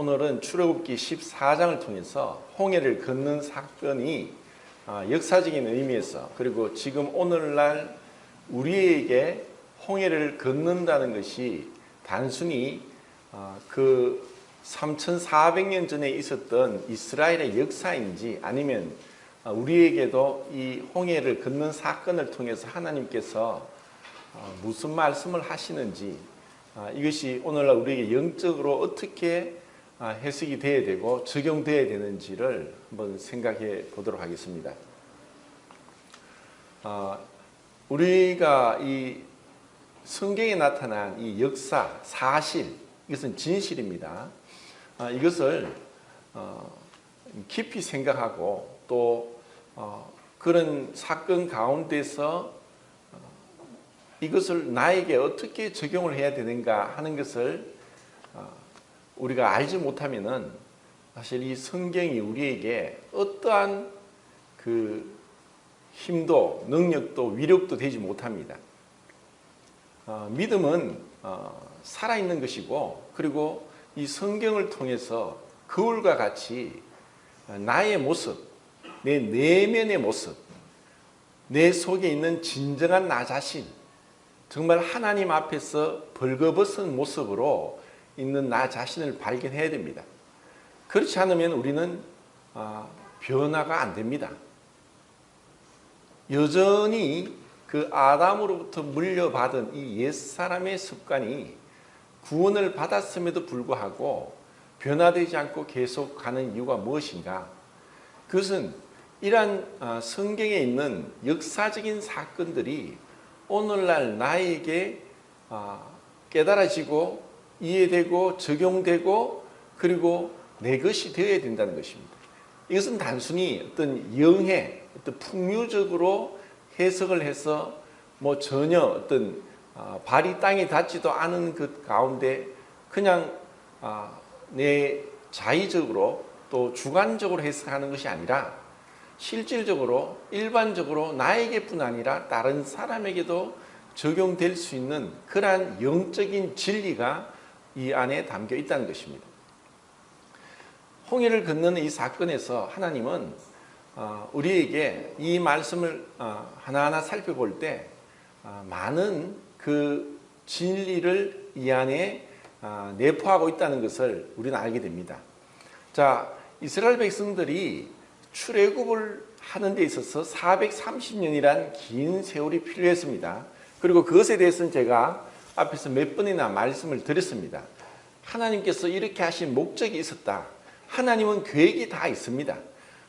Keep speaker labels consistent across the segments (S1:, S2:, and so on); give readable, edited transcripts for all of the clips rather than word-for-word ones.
S1: 오늘은 출애굽기 14장을 통해서 홍해를 건넌 사건이 역사적인 의미에서 그리고 지금 오늘날 우리에게 홍해를 건넌다는 것이 단순히 그 3400년 전에 있었던 이스라엘의 역사인지 아니면 우리에게도 이 홍해를 건넌 사건을 통해서 하나님께서 무슨 말씀을 하시는지 이것이 오늘날 우리에게 영적으로 어떻게 해석이 되어야 되고 적용되어야 되는지를 한번 생각해 보도록 하겠습니다. 우리가 이 성경에 나타난 이 역사, 사실, 이것은 진실입니다. 이것을 깊이 생각하고 또 그런 사건 가운데서 이것을 나에게 어떻게 적용을 해야 되는가 하는 것을 우리가 알지 못하면은 사실 이 성경이 우리에게 어떠한 그 힘도 능력도 위력도 되지 못합니다. 믿음은 살아있는 것이고 그리고 이 성경을 통해서 거울과 같이 나의 모습, 내 내면의 모습, 내 속에 있는 진정한 나 자신, 정말 하나님 앞에서 벌거벗은 모습으로 있는 나 자신을 발견해야 됩니다. 그렇지 않으면 우리는 변화가 안 됩니다. 여전히 그 아담으로부터 물려받은 이 옛사람의 습관이 구원을 받았음에도 불구하고 변화되지 않고 계속 가는 이유가 무엇인가? 그것은 이러한 성경에 있는 역사적인 사건들이 오늘날 나에게 깨달아지고 이해되고 적용되고 그리고 내 것이 되어야 된다는 것입니다. 이것은 단순히 어떤 영해, 어떤 풍류적으로 해석을 해서 뭐 전혀 어떤 발이 땅에 닿지도 않은 그 가운데 그냥 내 자의적으로 또 주관적으로 해석하는 것이 아니라 실질적으로 일반적으로 나에게뿐 아니라 다른 사람에게도 적용될 수 있는 그러한 영적인 진리가 이 안에 담겨 있다는 것입니다. 홍해를 건너는 이 사건에서 하나님은 우리에게 이 말씀을 하나하나 살펴볼 때 많은 그 진리를 이 안에 내포하고 있다는 것을 우리는 알게 됩니다. 자, 이스라엘 백성들이 출애굽을 하는 데 있어서 430년이란 긴 세월이 필요했습니다. 그리고 그것에 대해서는 제가 앞에서 몇 번이나 말씀을 드렸습니다. 하나님께서 이렇게 하신 목적이 있었다. 하나님은 계획이 다 있습니다.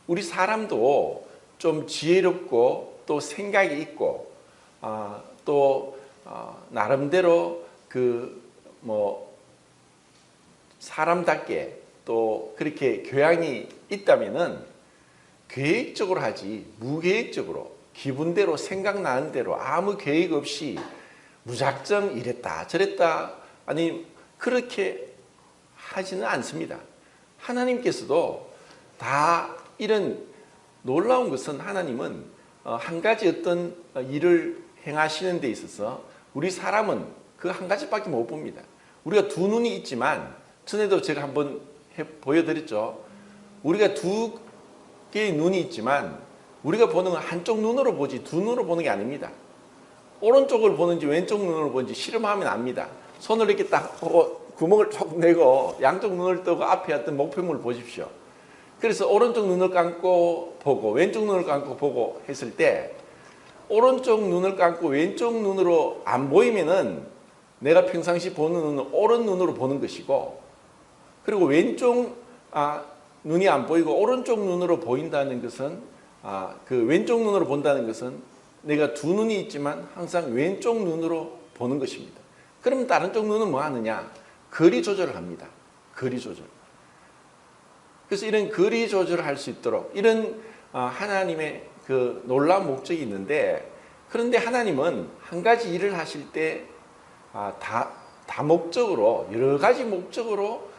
S1: 우리 사람도 좀 지혜롭고 또 생각이 있고 또 나름대로 그 뭐 사람답게 또 그렇게 교양이 있다면은 계획적으로 하지 무계획적으로 기분대로 생각나는 대로 아무 계획 없이 무작정 이랬다 저랬다 아니 그렇게 하지는 않습니다. 하나님께서도 다 이런 놀라운 것은 하나님은 한 가지 어떤 일을 행하시는 데 있어서 우리 사람은 그 한 가지밖에 못 봅니다. 우리가 두 눈이 있지만 전에도 제가 한번 보여드렸죠. 우리가 두 개의 눈이 있지만 우리가 보는 건 한쪽 눈으로 보지 두 눈으로 보는 게 아닙니다. 오른쪽을 보는지 왼쪽 눈으로 보는지 실험하면 압니다. 손을 이렇게 딱 보고 구멍을 쭉 내고 양쪽 눈을 뜨고 앞에 어떤 목표물을 보십시오. 그래서 오른쪽 눈을 감고 보고 왼쪽 눈을 감고 보고 했을 때 오른쪽 눈을 감고 왼쪽 눈으로 안 보이면은 내가 평상시 보는 눈은 오른 눈으로 보는 것이고 그리고 왼쪽 눈이 안 보이고 오른쪽 눈으로 보인다는 것은 그 왼쪽 눈으로 본다는 것은 내가 두 눈이 있지만 항상 왼쪽 눈으로 보는 것입니다. 그러면 다른 쪽 눈은 뭐 하느냐? 거리 조절을 합니다. 거리 조절. 그래서 이런 거리 조절을 할 수 있도록 이런 하나님의 그 놀라운 목적이 있는데 그런데 하나님은 한 가지 일을 하실 때 다목적으로 여러 가지 목적으로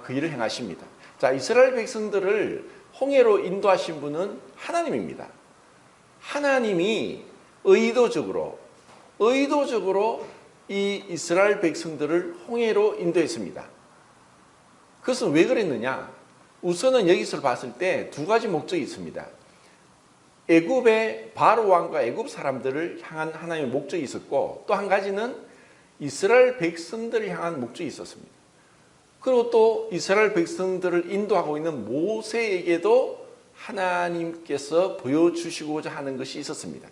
S1: 그 일을 행하십니다. 자, 이스라엘 백성들을 홍해로 인도하신 분은 하나님입니다. 하나님이 의도적으로 이 이스라엘 백성들을 홍해로 인도했습니다. 그것은 왜 그랬느냐? 우선은 여기서 봤을 때 두 가지 목적이 있습니다. 애굽의 바로 왕과 애굽 사람들을 향한 하나님의 목적이 있었고, 또 한 가지는 이스라엘 백성들을 향한 목적이 있었습니다. 그리고 또 이스라엘 백성들을 인도하고 있는 모세에게도 하나님께서 보여주시고자 하는 것이 있었습니다.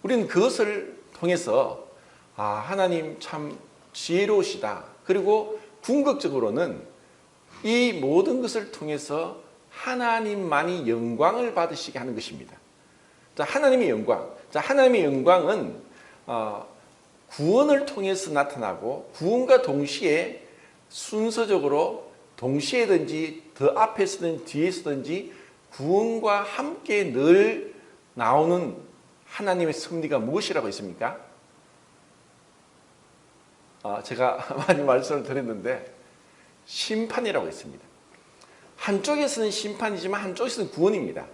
S1: 우리는 그것을 통해서 하나님 참 지혜로우시다. 그리고 궁극적으로는 이 모든 것을 통해서 하나님만이 영광을 받으시게 하는 것입니다. 자, 하나님의 영광. 자, 하나님의 영광은 구원을 통해서 나타나고, 구원과 동시에 순서적으로 동시에든지 더 앞에서든지 뒤에서든지 구원과 함께 늘 나오는 하나님의 섭리가 무엇이라고 했습니까? 제가 많이 말씀을 드렸는데 심판이라고 했습니다. 한쪽에서는 심판이지만 한쪽에서는 구원입니다.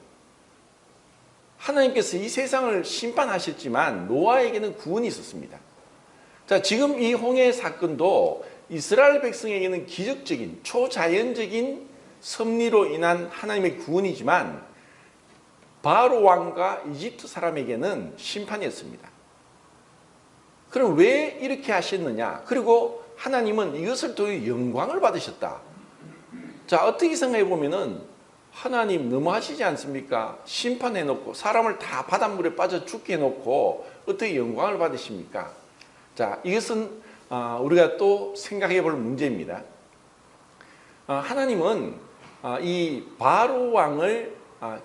S1: 하나님께서 이 세상을 심판하셨지만 노아에게는 구원이 있었습니다. 자, 지금 이 홍해 사건도 이스라엘 백성에게는 기적적인 초자연적인 섭리로 인한 하나님의 구원이지만 바로 왕과 이집트 사람에게는 심판이었습니다. 그럼 왜 이렇게 하셨느냐? 그리고 하나님은 이것을 통해 영광을 받으셨다. 자, 어떻게 생각해 보면은 하나님 너무하시지 않습니까? 심판해놓고 사람을 다 바닷물에 빠져 죽게 해놓고 어떻게 영광을 받으십니까? 자, 이것은 우리가 또 생각해 볼 문제입니다. 하나님은 이 바로 왕을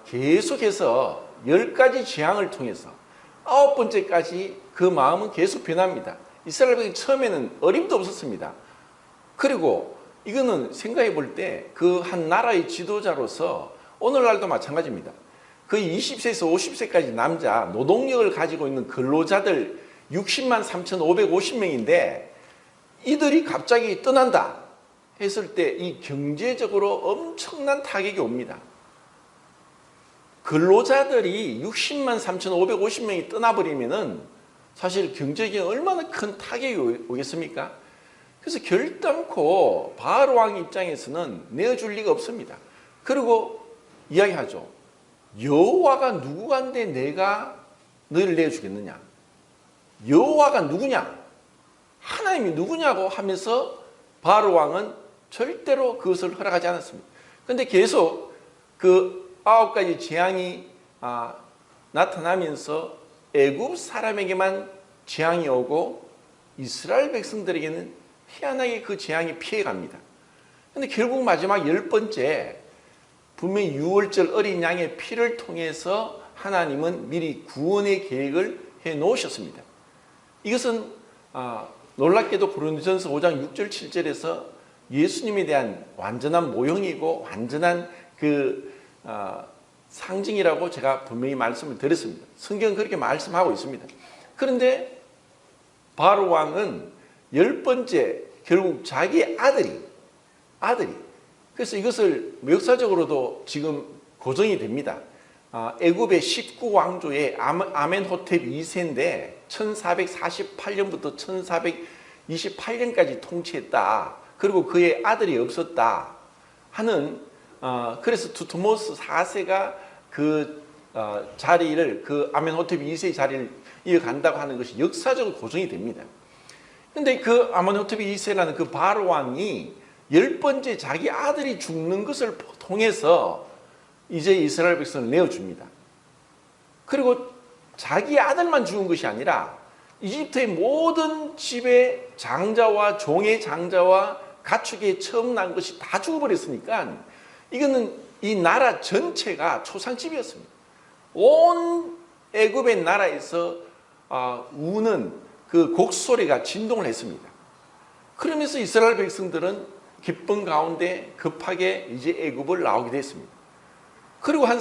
S1: 계속해서 10가지 재앙을 통해서 9번째까지 그 마음은 계속 변합니다. 이스라엘 백성이 처음에는 어림도 없었습니다. 그리고 이거는 생각해 볼 때 그 한 나라의 지도자로서 오늘날도 마찬가지입니다. 그 20세에서 50세까지 남자 노동력을 가지고 있는 근로자들 60만 3,550명인데 이들이 갑자기 떠난다 했을 때 이 경제적으로 엄청난 타격이 옵니다. 근로자들이 60만 3,550명이 떠나버리면은 사실 경제적인 얼마나 큰 타격이 오겠습니까? 그래서 결단코 바로 왕 입장에서는 내어줄 리가 없습니다. 그리고 이야기하죠. 여호와가 누구간데 내가 너희를 내어주겠느냐? 여호와가 누구냐? 하나님이 누구냐고 하면서 바로 왕은 절대로 그것을 허락하지 않았습니다. 그런데 계속 그 9가지 재앙이 나타나면서 애굽 사람에게만 재앙이 오고 이스라엘 백성들에게는 희한하게 그 재앙이 피해갑니다. 그런데 결국 마지막 10번째 분명히 유월절 어린 양의 피를 통해서 하나님은 미리 구원의 계획을 해 놓으셨습니다. 이것은 놀랍게도 고린도전서 5장 6절 7절에서 예수님에 대한 완전한 모형이고 완전한 그 상징이라고 제가 분명히 말씀을 드렸습니다. 성경은 그렇게 말씀하고 있습니다. 그런데 바로 왕은 10번째 결국 자기 아들이 그래서 이것을 역사적으로도 지금 고정이 됩니다. 애굽의 19왕조의 아멘호텝 2세인데 1448년부터 1428년까지 통치했다. 그리고 그의 아들이 없었다 하는 그래서 두트모스 4세가 그 자리를 그 아멘호텝 2세의 자리를 이어간다고 하는 것이 역사적으로 고정이 됩니다. 그런데 그 아멘호텝 2세라는 그 바로 왕이 10번째 자기 아들이 죽는 것을 통해서 이제 이스라엘 백성을 내어줍니다. 그리고 자기 아들만 죽은 것이 아니라 이집트의 모든 집의 장자와 종의 장자와 가축에 처음 난 것이 다 죽어버렸으니까 이거는 이 나라 전체가 초상집이었습니다. 온 애굽의 나라에서 우는 그 곡소리가 진동을 했습니다. 그러면서 이스라엘 백성들은 기쁨 가운데 급하게 이제 애굽을 나오게 됐습니다. 그리고 한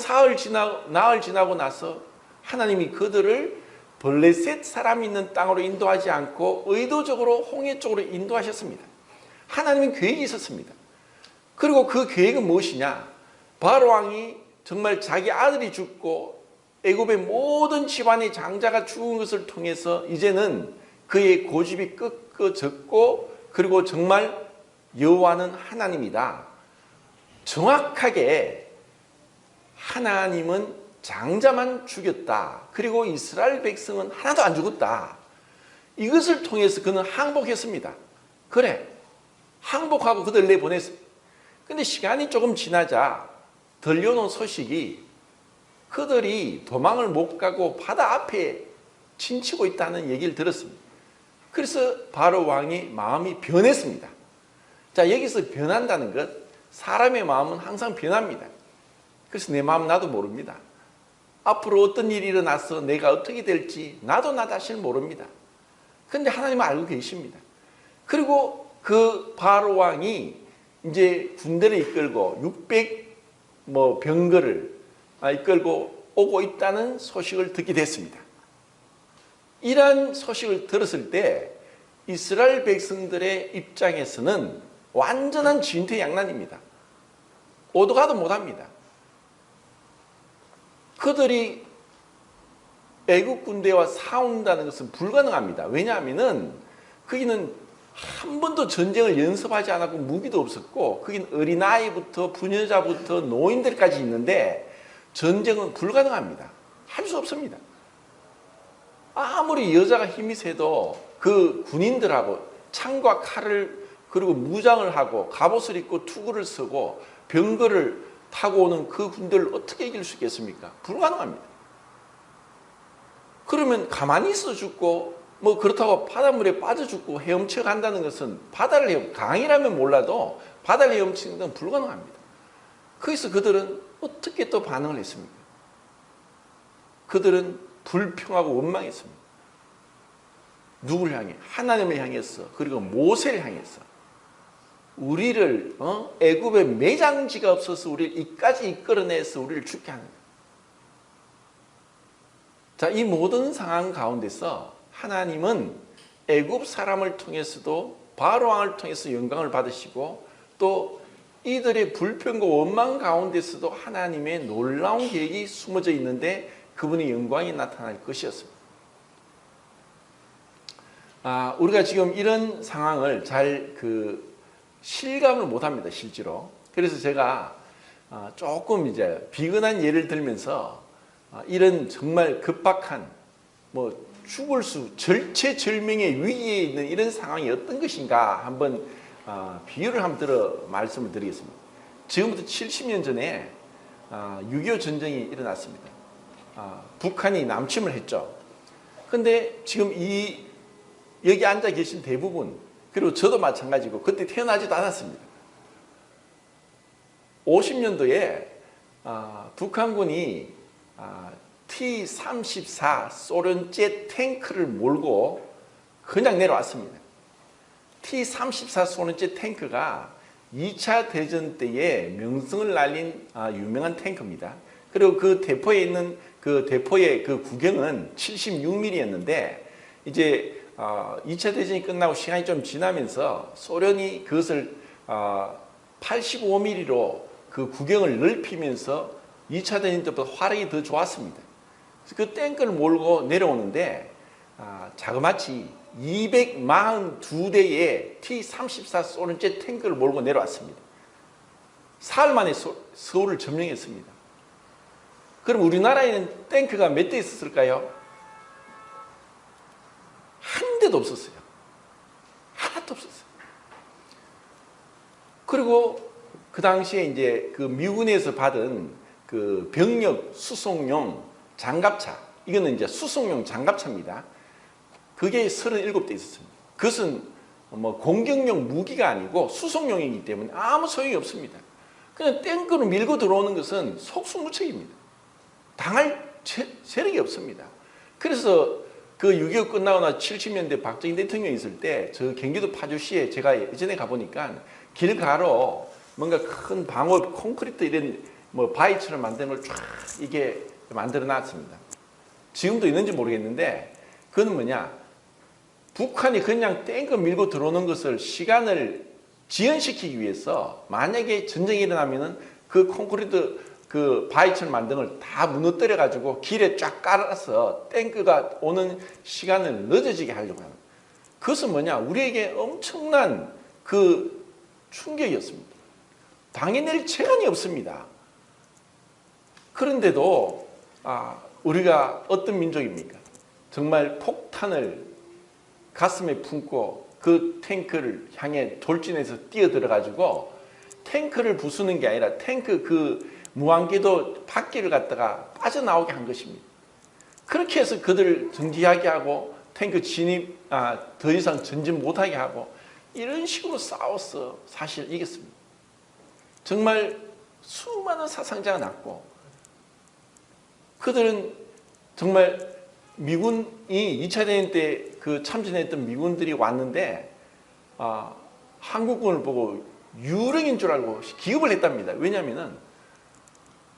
S1: 나흘 지나고 나서 하나님이 그들을 블레셋 사람이 있는 땅으로 인도하지 않고 의도적으로 홍해 쪽으로 인도하셨습니다. 하나님은 계획이 있었습니다. 그리고 그 계획은 무엇이냐? 바로 왕이 정말 자기 아들이 죽고 애굽의 모든 집안의 장자가 죽은 것을 통해서 이제는 그의 고집이 꺾어졌고 그리고 정말 여호와는 하나님이다. 정확하게 하나님은 장자만 죽였다. 그리고 이스라엘 백성은 하나도 안 죽었다. 이것을 통해서 그는 항복했습니다. 그래, 항복하고 그들 내보냈어요. 근데 시간이 조금 지나자 들려오는 소식이 그들이 도망을 못 가고 바다 앞에 침치고 있다는 얘기를 들었습니다. 그래서 바로 왕이 마음이 변했습니다. 자, 여기서 변한다는 것, 사람의 마음은 항상 변합니다. 그래서 내 마음 나도 모릅니다. 앞으로 어떤 일이 일어나서 내가 어떻게 될지 나도 나 자신을 모릅니다. 그런데 하나님은 알고 계십니다. 그리고 그 바로 왕이 이제 군대를 이끌고 600 병거를 이끌고 오고 있다는 소식을 듣게 됐습니다. 이러한 소식을 들었을 때 이스라엘 백성들의 입장에서는 완전한 진퇴양난입니다. 오도 가도 못합니다. 그들이 애국 군대와 싸운다는 것은 불가능합니다. 왜냐하면 거기는 한 번도 전쟁을 연습하지 않았고 무기도 없었고 거기는 어린아이부터 부녀자부터 노인들까지 있는데 전쟁은 불가능합니다. 할 수 없습니다. 아무리 여자가 힘이 세도 그 군인들하고 창과 칼을 그리고 무장을 하고 갑옷을 입고 투구를 쓰고 병거를 타고 오는 그 군대를 어떻게 이길 수 있겠습니까? 불가능합니다. 그러면 가만히 있어 죽고 그렇다고 바닷물에 빠져 죽고 헤엄쳐 간다는 것은 강이라면 몰라도 바다를 헤엄치는 건 불가능합니다. 거기서 그들은 어떻게 또 반응을 했습니까? 그들은 불평하고 원망했습니다. 누구를 향해? 하나님을 향했어. 그리고 모세를 향했어. 우리를 애굽에 매장지가 없어서 우리를 이까지 이끌어내서 우리를 죽게 하는 거예요. 자, 이 모든 상황 가운데서 하나님은 애굽 사람을 통해서도 바로 왕을 통해서 영광을 받으시고 또 이들의 불평과 원망 가운데서도 하나님의 놀라운 계획이 숨어져 있는데 그분의 영광이 나타날 것이었습니다. 우리가 지금 이런 상황을 잘 실감을 못합니다, 실제로. 그래서 제가 조금 이제 비근한 예를 들면서 이런 정말 급박한 죽을 수 절체절명의 위기에 있는 이런 상황이 어떤 것인가 한번 비유를 한번 말씀을 드리겠습니다. 지금부터 70년 전에 6.25 전쟁이 일어났습니다. 북한이 남침을 했죠. 그런데 지금 여기 앉아 계신 대부분 그리고 저도 마찬가지고 그때 태어나지도 않았습니다. 50년도에 북한군이 T-34 소련제 탱크를 몰고 그냥 내려왔습니다. T-34 소련제 탱크가 2차 대전 때에 명성을 날린 유명한 탱크입니다. 그리고 그 대포에 있는 그 대포의 그 구경은 76mm였는데 이제 2차 대전이 끝나고 시간이 좀 지나면서 소련이 그것을 85mm로 그 구경을 넓히면서 2차 대전 때보다 화력이 더 좋았습니다. 그 탱크를 몰고 내려오는데 자그마치 242대의 T-34 소련제 탱크를 몰고 내려왔습니다. 사흘 만에 서울을 점령했습니다. 그럼 우리나라에는 탱크가 몇 대 있었을까요? 한 대도 없었어요. 하나도 없었어요. 그리고 그 당시에 이제 그 미군에서 받은 그 병력 수송용 장갑차, 이거는 이제 수송용 장갑차입니다. 그게 37대 있었습니다. 그것은 공격용 무기가 아니고 수송용이기 때문에 아무 소용이 없습니다. 그냥 탱크로 밀고 들어오는 것은 속수무책입니다. 당할 세력이 없습니다. 그래서 그 6.25 끝나고 나 70년대 박정희 대통령이 있을 때 저 경기도 파주시에 제가 예전에 가보니까 길가로 뭔가 큰 방어 콘크리트 이런 바위처럼 만드는 걸 쫙 이게 만들어 놨습니다. 지금도 있는지 모르겠는데 그건 뭐냐, 북한이 그냥 탱크 밀고 들어오는 것을 시간을 지연시키기 위해서 만약에 전쟁이 일어나면은 그 콘크리트 그 바위처럼 만든 걸 다 무너뜨려 가지고 길에 쫙 깔아서 탱크가 오는 시간을 늦어지게 하려고 하는. 그것은 뭐냐, 우리에게 엄청난 그 충격이었습니다. 당해낼 재간이 없습니다. 그런데도 우리가 어떤 민족입니까? 정말 폭탄을 가슴에 품고 그 탱크를 향해 돌진해서 뛰어들어가지고 탱크를 부수는 게 아니라 탱크 그 무한궤도 바퀴를 갖다가 빠져나오게 한 것입니다. 그렇게 해서 그들을 정지하게 하고 탱크 진입 더 이상 전진 못하게 하고 이런 식으로 싸워서 사실 이겼습니다. 정말 수많은 사상자가 났고 그들은 정말 미군이 2차 대전 때 그 참전했던 미군들이 왔는데 한국군을 보고 유령인 줄 알고 기겁을 했답니다. 왜냐하면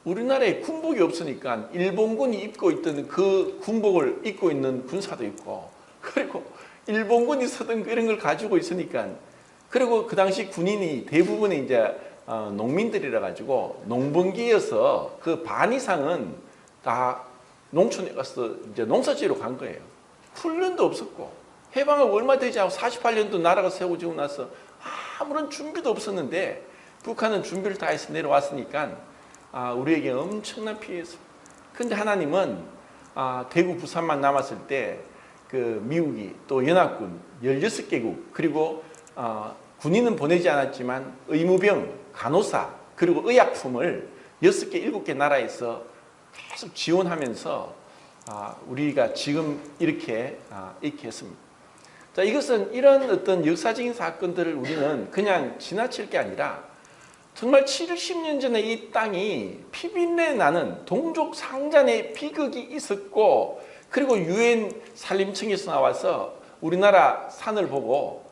S1: 우리나라에 군복이 없으니까 일본군이 입고 있던 그 군복을 입고 있는 군사도 있고 그리고 일본군이 쓰던 그런 걸 가지고 있으니까 그리고 그 당시 군인이 대부분이 이제 농민들이라 가지고 농번기여서 그 반 이상은 다 농촌에 가서 이제 농사지로 간 거예요. 훈련도 없었고 해방하고 얼마 되지 않고 48년도 나라가 세워지고 나서 아무런 준비도 없었는데 북한은 준비를 다 해서 내려왔으니까 우리에게 엄청난 피해였습니다. 그런데 하나님은 대구 부산만 남았을 때 그 미국이 또 연합군 16개국 그리고 군인은 보내지 않았지만 의무병, 간호사 그리고 의약품을 6개, 7개 나라에서 계속 지원하면서 우리가 지금 이렇게 했습니다. 자, 이것은 이런 어떤 역사적인 사건들을 우리는 그냥 지나칠 게 아니라 정말 70년 전에 이 땅이 피비린내 나는 동족 상잔의 비극이 있었고 그리고 유엔 산림청에서 나와서 우리나라 산을 보고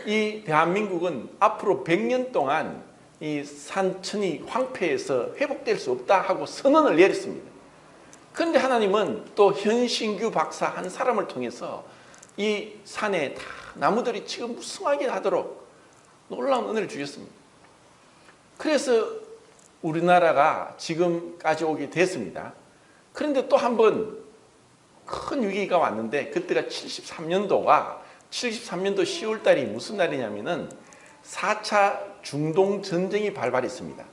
S1: 이 대한민국은 앞으로 100년 동안 이 산천이 황폐해서 회복될 수 없다 하고 선언을 내렸습니다. 그런데 하나님은 또 현신규 박사 한 사람을 통해서 이 산에 다 나무들이 지금 무성하게 하도록 놀라운 은혜를 주셨습니다. 그래서 우리나라가 지금까지 오게 됐습니다. 그런데 또 한 번 큰 위기가 왔는데 그때가 73년도 10월 달이 무슨 날이냐면은 4차 중동 전쟁이 발발했습니다.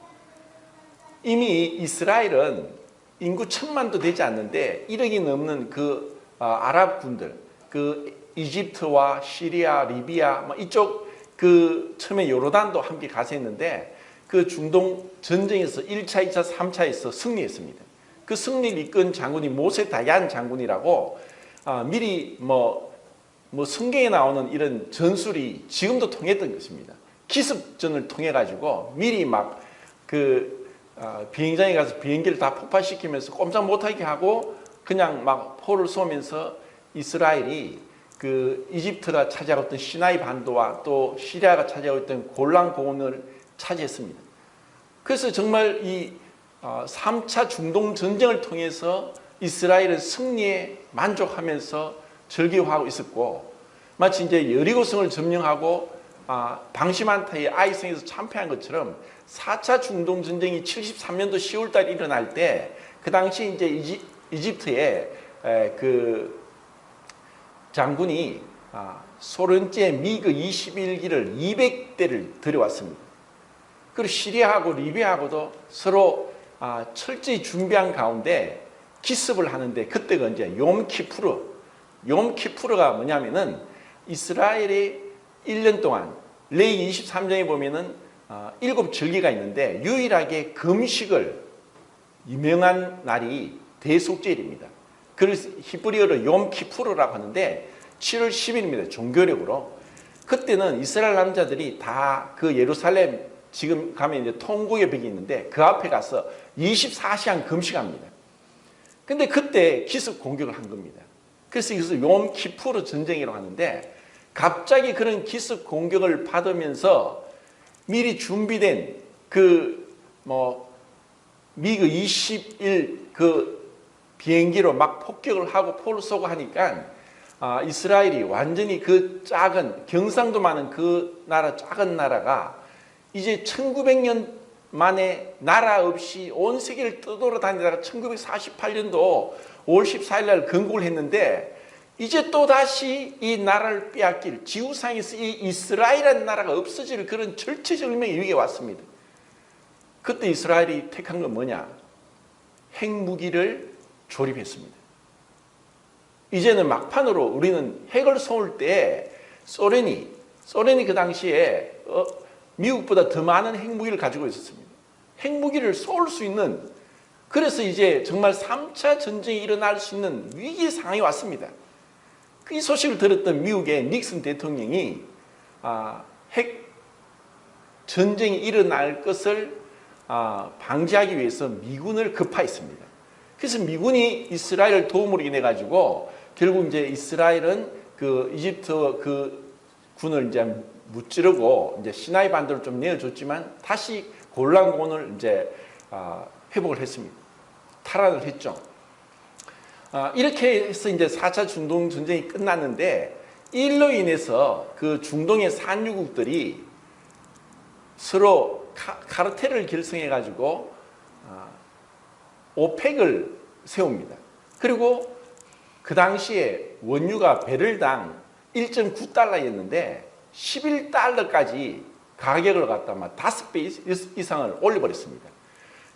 S1: 이미 이스라엘은 인구 1000만도 되지 않는데 1억이 넘는 그 아랍군들, 그 이집트와 시리아, 리비아 이쪽 그 처음에 요르단도 함께 가세했는데 그 중동 전쟁에서 1차, 2차, 3차에서 승리했습니다. 그 승리를 이끈 장군이 모세 다얀 장군이라고 미리 성경에 나오는 이런 전술이 지금도 통했던 것입니다. 기습전을 통해 가지고 미리 막 비행장에 가서 비행기를 다 폭파시키면서 꼼짝 못하게 하고 그냥 막 포를 쏘면서 이스라엘이 그 이집트가 차지하고 있던 시나이 반도와 또 시리아가 차지하고 있던 골란 고원을 차지했습니다. 그래서 정말 이 3차 중동 전쟁을 통해서 이스라엘은 승리에 만족하면서 절기화하고 있었고 마치 이제 여리고성을 점령하고 방시만타의 아이성에서 참패한 것처럼 4차 중동 전쟁이 73년도 10월 달에 일어날 때 그 당시 이제 이집트의 그 장군이 소련제 미그 21기를 200대를 들여왔습니다. 그리고 시리아하고 리비아하고도 서로 철저히 준비한 가운데 기습을 하는데 그때가 이제 욤키푸르가 뭐냐면은 이스라엘이 1년 동안 레위 23장에 보면은 7절기가 있는데 유일하게 금식을 유명한 날이 대속절입니다. 그래서 히브리어로 욤키푸르라고 하는데 7월 10일입니다. 종교력으로. 그때는 이스라엘 남자들이 다 그 예루살렘 지금 가면 이제 통곡의 벽이 있는데 그 앞에 가서 24시간 금식합니다. 근데 그때 기습 공격을 한 겁니다. 그래서 이것을 욤키푸르 전쟁이라고 하는데 갑자기 그런 기습 공격을 받으면서 미리 준비된 미그 21 그 비행기로 막 폭격을 하고 포를 쏘고 하니까 이스라엘이 완전히 그 작은 경상도 많은 그 나라 작은 나라가 이제 1900년 만에 나라 없이 온 세계를 떠돌아다니다가 1948년도 5월 14일 날 건국을 했는데 이제 또다시 이 나라를 빼앗길, 지구상에서 이 이스라엘이라는 나라가 없어질 그런 절체절명의 위기가 왔습니다. 그때 이스라엘이 택한 건 뭐냐? 핵무기를 조립했습니다. 이제는 막판으로 우리는 핵을 쏘을 때 소련이 그 당시에 미국보다 더 많은 핵무기를 가지고 있었습니다. 핵무기를 쏠 수 있는, 그래서 이제 정말 3차 전쟁이 일어날 수 있는 위기 상황이 왔습니다. 이 소식을 들었던 미국의 닉슨 대통령이 핵 전쟁이 일어날 것을 방지하기 위해서 미군을 급파했습니다. 그래서 미군이 이스라엘을 도움으로 인해 가지고 결국 이제 이스라엘은 그 이집트 그 군을 이제 무찌르고 이제 시나이 반도를 좀 내어줬지만 다시 골란군을 이제 회복을 했습니다. 탈환을 했죠. 이렇게 해서 이제 4차 중동 전쟁이 끝났는데, 이 일로 인해서 그 중동의 산유국들이 서로 카르텔을 결성해 가지고 오펙을 세웁니다. 그리고 그 당시에 원유가 배럴당 1.9달러였는데 11달러까지 가격을 갖다 막 5배 이상을 올려버렸습니다.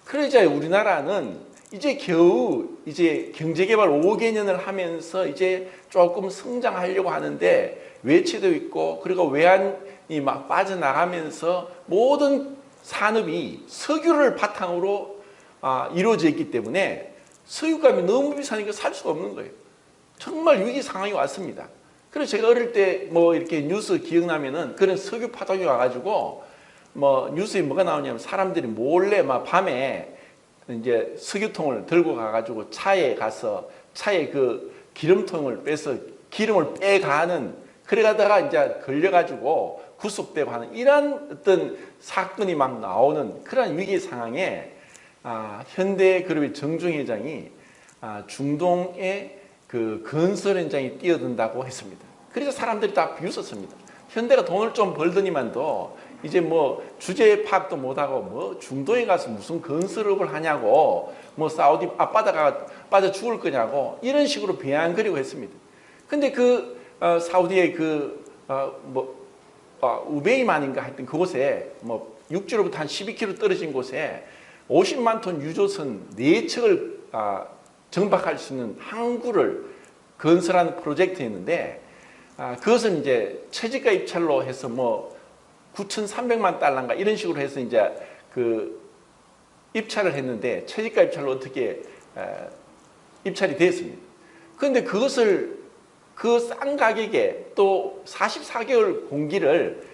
S1: 그러자 우리나라는 이제 겨우 이제 경제개발 5개년을 하면서 이제 조금 성장하려고 하는데 외채도 있고, 그리고 외환이 막 빠져나가면서 모든 산업이 석유를 바탕으로 이루어져 있기 때문에 석유값이 너무 비싸니까 살 수가 없는 거예요. 정말 위기 상황이 왔습니다. 그래서 제가 어릴 때 뭐 이렇게 뉴스 기억나면은 그런 석유 파동이 와가지고 뭐 뉴스에 뭐가 나오냐면 사람들이 몰래 막 밤에 이제 석유통을 들고 가가지고 차에 가서 차에 그 기름통을 빼서 기름을 빼가는, 그래가다가 이제 걸려가지고 구속되고 하는 이런 어떤 사건이 막 나오는 그런 위기 상황에 현대그룹의 정중 회장이 중동의 그 건설 현장에 뛰어든다고 했습니다. 그래서 사람들이 다 비웃었습니다. 현대가 돈을 좀 벌더니만도 이제 뭐 주제 파악도 못하고 뭐 중동에 가서 무슨 건설업을 하냐고, 뭐 사우디 앞바다가 빠져 죽을 거냐고 이런 식으로 비아냥거리고 했습니다. 근데 그 사우디의 그 우베이만인가 하여튼 그곳에 뭐 육지로부터 한 12km 떨어진 곳에 50만 톤 유조선 4척을 정박할 수 있는 항구를 건설하는 프로젝트였는데, 그것은 이제 채집가 입찰로 해서 뭐 9,300만 달러인가 이런 식으로 해서 이제 그 입찰을 했는데, 채집가 입찰로 어떻게 입찰이 됐습니다. 그런데 그것을 그 싼 가격에 또 44개월 공기를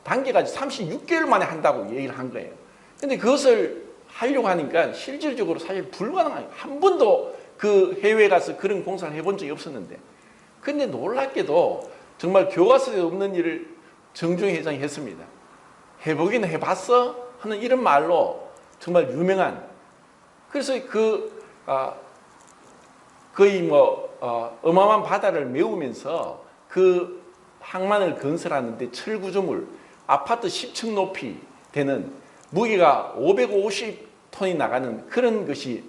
S1: 당겨가지고 36개월 만에 한다고 얘기를 한 거예요. 근데 그것을 하려고 하니까 실질적으로 사실 불가능해요. 한 번도 그 해외에 가서 그런 공사를 해본 적이 없었는데, 근데 놀랍게도 정말 교과서에 없는 일을 정중 회장이 했습니다. 해보기는 해봤어? 하는 이런 말로 정말 유명한, 그래서 거의 뭐 어마어마한 바다를 메우면서 그 항만을 건설하는데 철구조물 아파트 10층 높이 되는 무게가 550톤이 나가는 그런 것이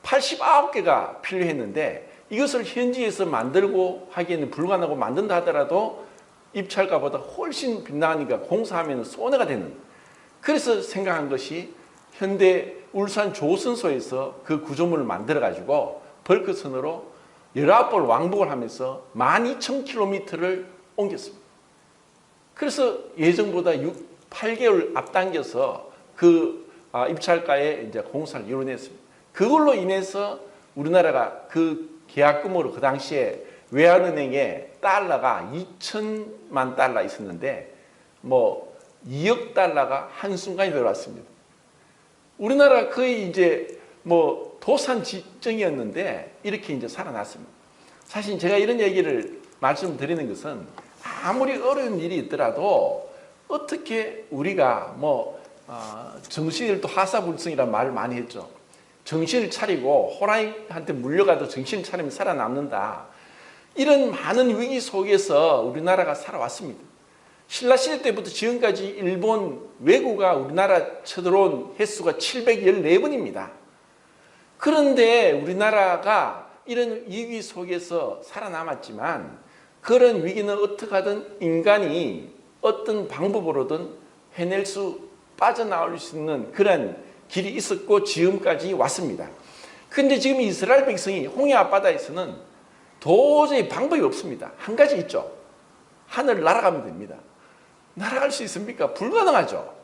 S1: 89개가 필요했는데, 이것을 현지에서 만들고 하기에는 불가능하고 만든다 하더라도 입찰가보다 훨씬 빗나가니까 공사하면 손해가 되는, 그래서 생각한 것이 현대 울산 조선소에서 그 구조물을 만들어 가지고 벌크선으로 19번 왕복을 하면서 12,000km를 옮겼습니다. 그래서 예정보다 8개월 앞당겨서 그 입찰가에 이제 공사를 이뤄냈습니다. 그걸로 인해서 우리나라가 그 계약금으로 그 당시에 외환은행에 달러가 2천만 달러 있었는데 뭐 2억 달러가 한순간에 들어왔습니다. 우리나라 거의 이제 뭐 도산지정이었는데 이렇게 이제 살아났습니다. 사실 제가 이런 얘기를 말씀드리는 것은 아무리 어려운 일이 있더라도 어떻게 우리가 뭐 정신을 또 하사불성이라는 말을 많이 했죠. 정신을 차리고 호랑이한테 물려가도 정신을 차리면 살아남는다. 이런 많은 위기 속에서 우리나라가 살아왔습니다. 신라시대 때부터 지금까지 일본 왜구가 우리나라 쳐들어온 횟수가 714번입니다. 그런데 우리나라가 이런 위기 속에서 살아남았지만 그런 위기는 어떻게 하든 인간이 어떤 방법으로든 해낼 수 빠져나올 수 있는 그런 길이 있었고 지금까지 왔습니다. 그런데 지금 이스라엘 백성이 홍해 앞바다에서는 도저히 방법이 없습니다. 한 가지 있죠. 하늘 날아가면 됩니다. 날아갈 수 있습니까? 불가능하죠.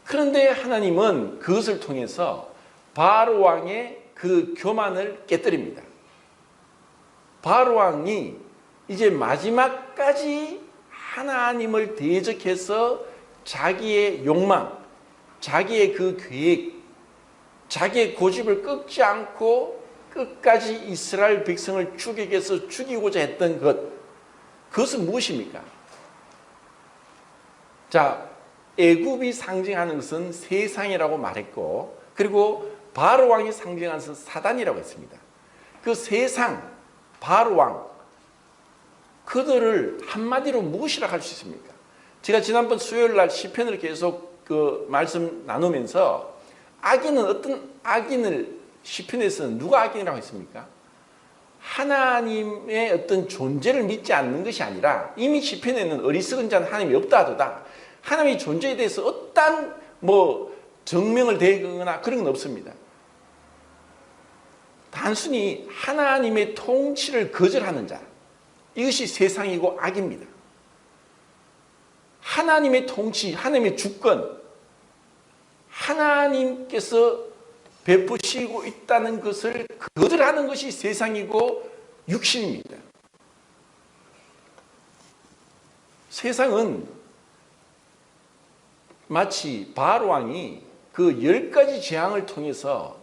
S1: 그런데 하나님은 그것을 통해서 바로 왕의 그 교만을 깨뜨립니다. 바로 왕이 이제 마지막까지 하나님을 대적해서 자기의 욕망, 자기의 그 계획, 자기의 고집을 꺾지 않고 끝까지 이스라엘 백성을 죽이기 위해서 죽이고자 했던 그것은 무엇입니까? 자, 애굽이 상징하는 것은 세상이라고 말했고, 그리고 바로 왕이 상징하는 것은 사단이라고 했습니다. 그 세상, 바로 왕, 그들을 한마디로 무엇이라 할 수 있습니까? 제가 지난번 수요일 날 시편을 계속 그 말씀 나누면서 악인은 어떤 악인을 시편에서는 누가 악인이라고 했습니까? 하나님의 어떤 존재를 믿지 않는 것이 아니라 이미 시편에는 어리석은 자는 하나님이 없다 하도다. 하나님의 존재에 대해서 어떤 정명을 대거나 그런 건 없습니다. 단순히 하나님의 통치를 거절하는 자, 이것이 세상이고 악입니다. 하나님의 통치, 하나님의 주권, 하나님께서 베푸시고 있다는 것을 거절하는 것이 세상이고 육신입니다. 세상은 마치 바로 왕이 그 10가지 재앙을 통해서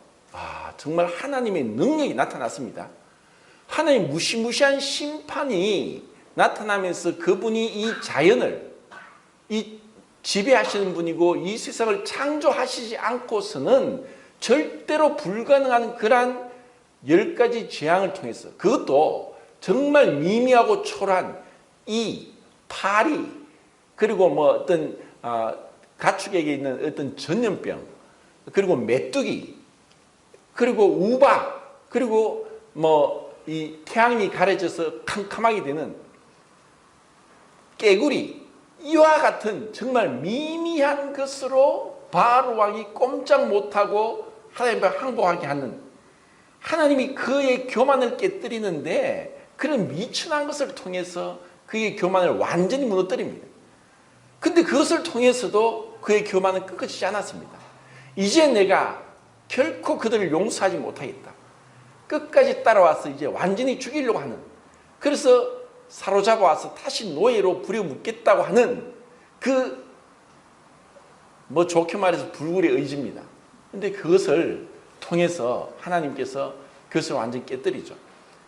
S1: 정말 하나님의 능력이 나타났습니다. 하나님의 무시무시한 심판이 나타나면서 그분이 이 자연을 지배하시는 분이고 이 세상을 창조하시지 않고서는 절대로 불가능한 그러한 10가지 재앙을 통해서, 그것도 정말 미미하고 초라한 이 파리, 그리고 어떤 가축에게 있는 어떤 전염병, 그리고 메뚜기, 그리고 우박, 그리고 이 태양이 가려져서 캄캄하게 되는 깨구리, 이와 같은 정말 미미한 것으로 바로 왕이 꼼짝 못하고 하나님을 항복하게 하는, 하나님이 그의 교만을 깨뜨리는데 그런 미천한 것을 통해서 그의 교만을 완전히 무너뜨립니다. 근데 그것을 통해서도 그의 교만은 끊어지지 않았습니다. 이제 내가 결코 그들을 용서하지 못하겠다. 끝까지 따라와서 이제 완전히 죽이려고 하는, 그래서 사로잡아 와서 다시 노예로 부려먹겠다고 하는 좋게 말해서 불굴의 의지입니다. 근데 그것을 통해서 하나님께서 그것을 완전히 깨뜨리죠.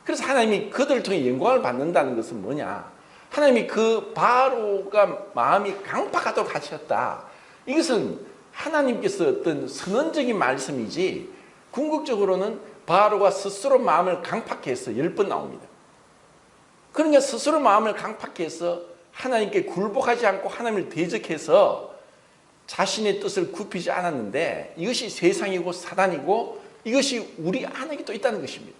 S1: 그래서 하나님이 그들을 통해 영광을 받는다는 것은 뭐냐? 하나님이 그 바로가 마음이 강팍하도록 하셨다. 이것은 하나님께서 어떤 선언적인 말씀이지 궁극적으로는 바로가 스스로 마음을 강팍해 해서 10번 나옵니다. 그러니까 스스로 마음을 강팍해 해서 하나님께 굴복하지 않고 하나님을 대적해서 자신의 뜻을 굽히지 않았는데, 이것이 세상이고 사단이고 이것이 우리 안에 또 있다는 것입니다.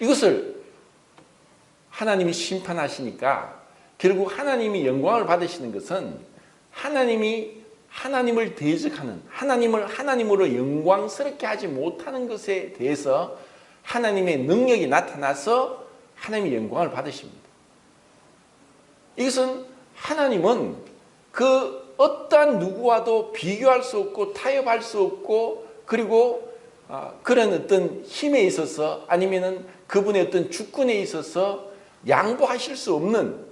S1: 이것을 하나님이 심판하시니까 결국 하나님이 영광을 받으시는 것은 하나님이 하나님을 대적하는, 하나님을 하나님으로 영광스럽게 하지 못하는 것에 대해서 하나님의 능력이 나타나서 하나님의 영광을 받으십니다. 이것은 하나님은 그 어떠한 누구와도 비교할 수 없고 타협할 수 없고, 그리고 그런 어떤 힘에 있어서 아니면은 그분의 어떤 주권에 있어서 양보하실 수 없는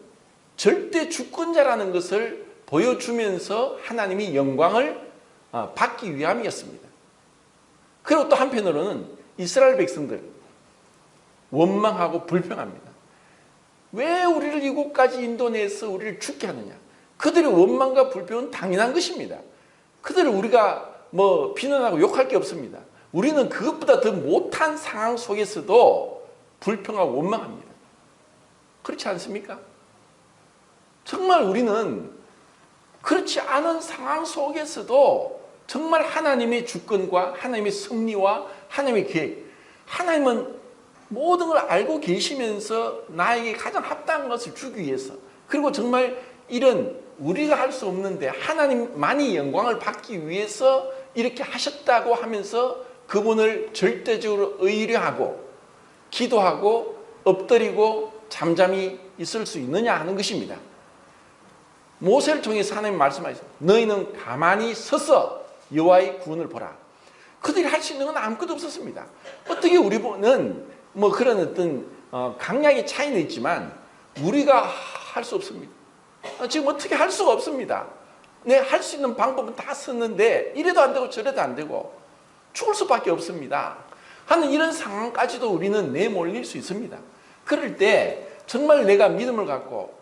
S1: 절대 주권자라는 것을 보여주면서 하나님이 영광을 받기 위함이었습니다. 그리고 또 한편으로는 이스라엘 백성들 원망하고 불평합니다. 왜 우리를 이곳까지 인도내서 우리를 죽게 하느냐? 그들의 원망과 불평은 당연한 것입니다. 그들을 우리가 비난하고 욕할 게 없습니다. 우리는 그것보다 더 못한 상황 속에서도 불평하고 원망합니다. 그렇지 않습니까? 정말 우리는 그렇지 않은 상황 속에서도 정말 하나님의 주권과 하나님의 섭리와 하나님의 계획, 하나님은 모든 걸 알고 계시면서 나에게 가장 합당한 것을 주기 위해서, 그리고 정말 이런 우리가 할 수 없는데 하나님만이 영광을 받기 위해서 이렇게 하셨다고 하면서 그분을 절대적으로 의뢰하고 기도하고 엎드리고 잠잠히 있을 수 있느냐 하는 것입니다. 모세를 통해서 하나님 말씀하셨어요. 너희는 가만히 서서 여호와의 구원을 보라. 그들이 할 수 있는 건 아무것도 없었습니다. 어떻게 우리는 뭐 그런 어떤 강약의 차이는 있지만 우리가 할 수 없습니다. 지금 어떻게 할 수가 없습니다. 할 수 있는 방법은 다 썼는데 이래도 안 되고 저래도 안 되고 죽을 수밖에 없습니다 하는 이런 상황까지도 우리는 내몰릴 수 있습니다. 그럴 때 정말 내가 믿음을 갖고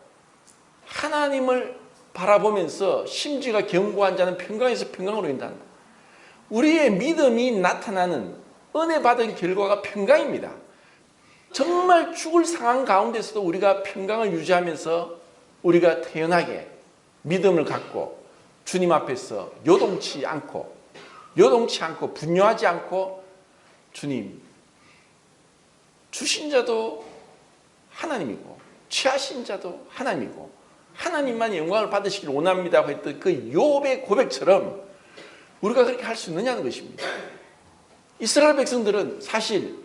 S1: 하나님을 바라보면서 심지가 견고한 자는 평강에서 평강으로 인도한다. 우리의 믿음이 나타나는 은혜 받은 결과가 평강입니다. 정말 죽을 상황 가운데서도 우리가 평강을 유지하면서 우리가 태연하게 믿음을 갖고 주님 앞에서 요동치 않고 분노하지 않고 주님, 주신 자도 하나님이고 취하신 자도 하나님이고 하나님만 영광을 받으시길 원합니다 했던 그 욥의 고백처럼 우리가 그렇게 할 수 있느냐는 것입니다. 이스라엘 백성들은 사실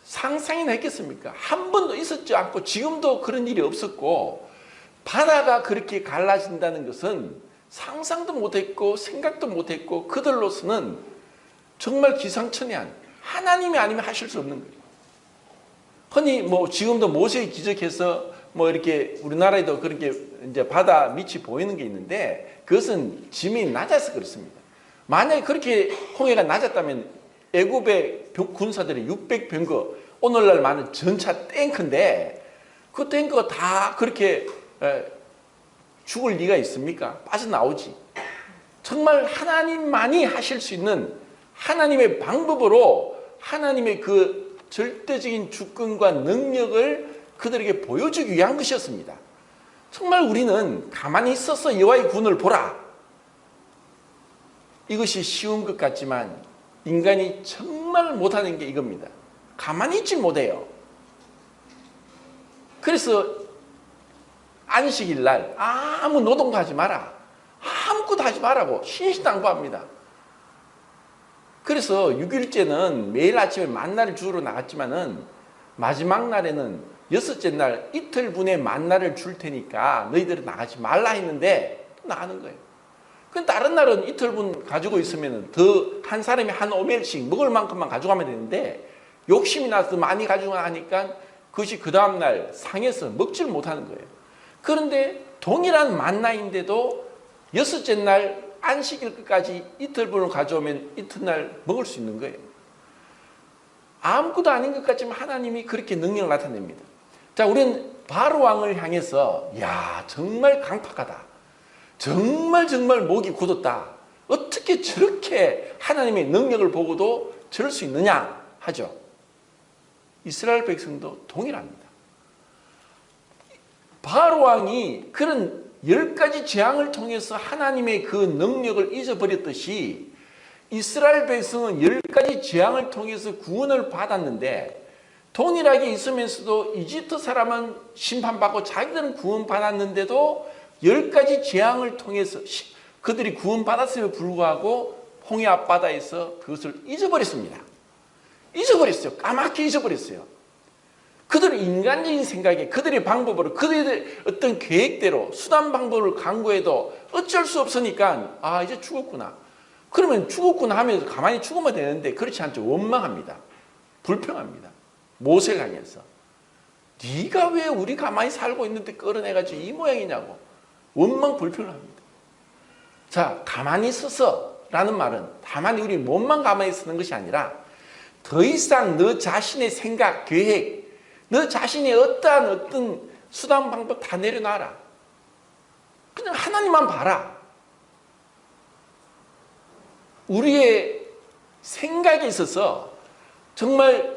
S1: 상상이나 했겠습니까? 한 번도 있었지 않고 지금도 그런 일이 없었고 바다가 그렇게 갈라진다는 것은 상상도 못했고 생각도 못했고 그들로서는 정말 기상천외한, 하나님이 아니면 하실 수 없는 거예요. 흔히 뭐 지금도 모세의 기적해서 뭐 이렇게 우리나라에도 그렇게 이제 바다 밑이 보이는 게 있는데 그것은 지면이 낮아서 그렇습니다. 만약에 그렇게 홍해가 낮았다면 애굽의 군사들이 600병거, 오늘날 많은 전차 탱크인데 그 탱크가 다 그렇게 죽을 리가 있습니까? 빠져나오지. 정말 하나님만이 하실 수 있는 하나님의 방법으로 하나님의 그 절대적인 주권과 능력을 그들에게 보여주기 위한 것이었습니다. 정말 우리는 가만히 있어서 여호와의 군을 보라. 이것이 쉬운 것 같지만 인간이 정말 못하는 게 이겁니다. 가만히 있지 못해요. 그래서 안식일 날 아무 노동도 하지 마라. 아무것도 하지 말라고 신신당부합니다. 그래서 6일째는 매일 아침에 만나를 주우러 나갔지만은 마지막 날에는 여섯째 날 이틀분의 만나를 줄 테니까 너희들은 나가지 말라 했는데 나가는 거예요. 그 다른 날은 이틀분 가지고 있으면 더 한 사람이 한 오멜씩 먹을 만큼만 가져가면 되는데 욕심이 나서 많이 가지고 가니까 그것이 그 다음날 상해서 먹지를 못하는 거예요. 그런데 동일한 만나인데도 여섯째 날 안식일 끝까지 이틀분을 가져오면 이튿날 먹을 수 있는 거예요. 아무것도 아닌 것 같지만 하나님이 그렇게 능력을 나타냅니다. 자, 우리는 바로 왕을 향해서 야, 정말 강팍하다. 정말 목이 굳었다. 어떻게 저렇게 하나님의 능력을 보고도 저럴 수 있느냐 하죠. 이스라엘 백성도 동일합니다. 바로 왕이 그런 10가지 재앙을 통해서 하나님의 그 능력을 잊어버렸듯이 이스라엘 백성은 10가지 재앙을 통해서 구원을 받았는데 동일하게 있으면서도 이집트 사람은 심판받고 자기들은 구원받았는데도 10가지 재앙을 통해서 그들이 구원받았음에 불구하고 홍해 앞바다에서 그것을 잊어버렸습니다. 잊어버렸어요. 까맣게 잊어버렸어요. 그들의 인간적인 생각에 그들의 방법으로 그들의 어떤 계획대로 수단 방법을 강구해도 어쩔 수 없으니까 아, 이제 죽었구나. 그러면 죽었구나 하면서 가만히 죽으면 되는데 그렇지 않죠. 원망합니다. 불평합니다. 모세를 향해서 네가 왜 우리 가만히 살고 있는데 끌어내가지고 이 모양이냐고 원망 불평을 합니다. 자, 가만히 서서 라는 말은 다만 우리 몸만 가만히 서는 것이 아니라 더 이상 너 자신의 생각, 계획, 너 자신의 어떤 수단 방법 다 내려놔라. 그냥 하나님만 봐라. 우리의 생각에 있어서 정말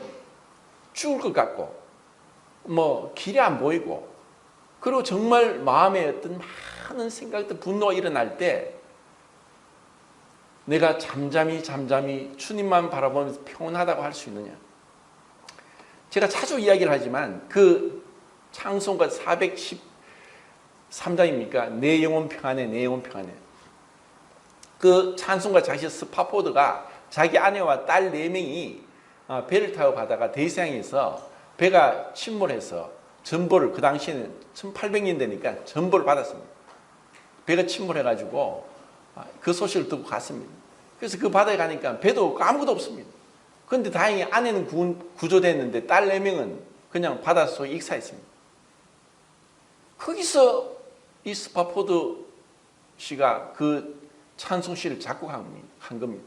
S1: 죽을 것 같고 뭐 길이 안 보이고 그리고 정말 마음에 어떤 많은 생각들, 분노가 일어날 때 내가 잠잠히 주님만 바라보면서 평온하다고 할 수 있느냐. 제가 자주 이야기를 하지만 그 찬송가 413장입니까? 내 영혼 평안해, 내 영혼 평안해. 그 찬송가 작시 스파포드가 자기 아내와 딸 4명이 배를 타고 가다가 대서양에서 배가 침몰해서 전보를, 그 당시에는 1800년 되니까 전보를 받았습니다. 배가 침몰해가지고 그 소식을 듣고 갔습니다. 그래서 그 바다에 가니까 배도 없고 아무것도 없습니다. 그런데 다행히 아내는 구조됐는데 딸 4명은 그냥 바다 속에 익사했습니다. 거기서 이 스파포드 씨가 그 찬송시를 작곡한 겁니다.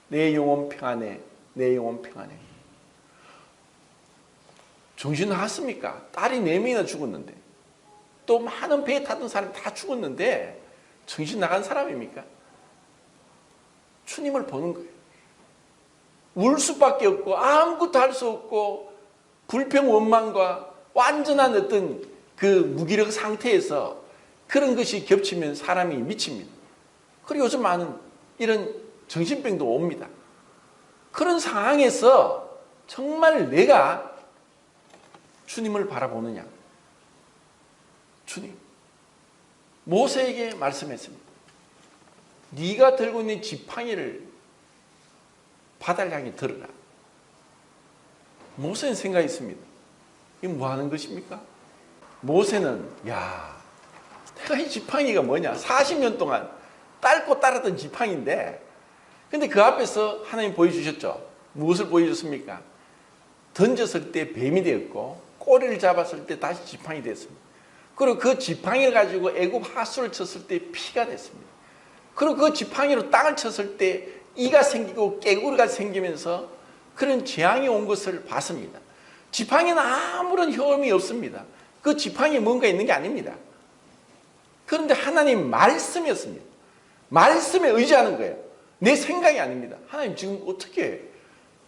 S1: 내 영혼 평안해, 내 영혼 평안해. 정신 나갔습니까? 딸이 4명이나 죽었는데, 또 많은 배에 탔던 사람이 다 죽었는데 정신 나간 사람입니까? 주님을 보는 거예요. 울 수밖에 없고 아무것도 할 수 없고 불평 원망과 완전한 어떤 그 무기력 상태에서 그런 것이 겹치면 사람이 미칩니다. 그리고 요즘 많은 이런 정신병도 옵니다. 그런 상황에서 정말 내가 주님을 바라보느냐. 주님, 모세에게 말씀했습니다. 네가 들고 있는 지팡이를 바다를 향해 들어라. 모세는 생각했습니다. 이거 뭐 하는 것입니까? 모세는 내가 이 지팡이가 뭐냐, 40년 동안 딸고 따랐던 지팡이인데, 근데 그 앞에서 하나님 보여주셨죠. 무엇을 보여줬습니까? 던졌을 때 뱀이 되었고 꼬리를 잡았을 때 다시 지팡이 됐습니다. 그리고 그 지팡이를 가지고 애굽 하수를 쳤을 때 피가 됐습니다. 그리고 그 지팡이로 땅을 쳤을 때 이가 생기고 깨구리가 생기면서 그런 재앙이 온 것을 봤습니다. 지팡이는 아무런 효험이 없습니다. 그 지팡이에 뭔가 있는 게 아닙니다. 그런데 하나님 말씀이었습니다. 말씀에 의지하는 거예요. 내 생각이 아닙니다. 하나님 지금 어떻게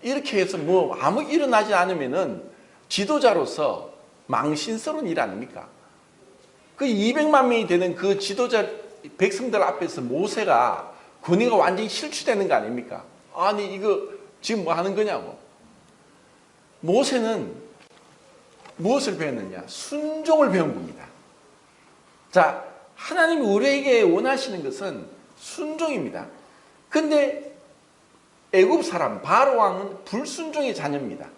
S1: 이렇게 해서 뭐 아무 일어나지 않으면은 지도자로서 망신스러운 일 아닙니까? 그 200만 명이 되는 그 지도자 백성들 앞에서 모세가 권위가 완전히 실추되는 거 아닙니까? 아니 이거 지금 뭐 하는 거냐고. 모세는 무엇을 배웠느냐? 순종을 배운 겁니다. 자, 하나님이 우리에게 원하시는 것은 순종입니다. 근데 애굽 사람 바로 왕은 불순종의 자녀입니다.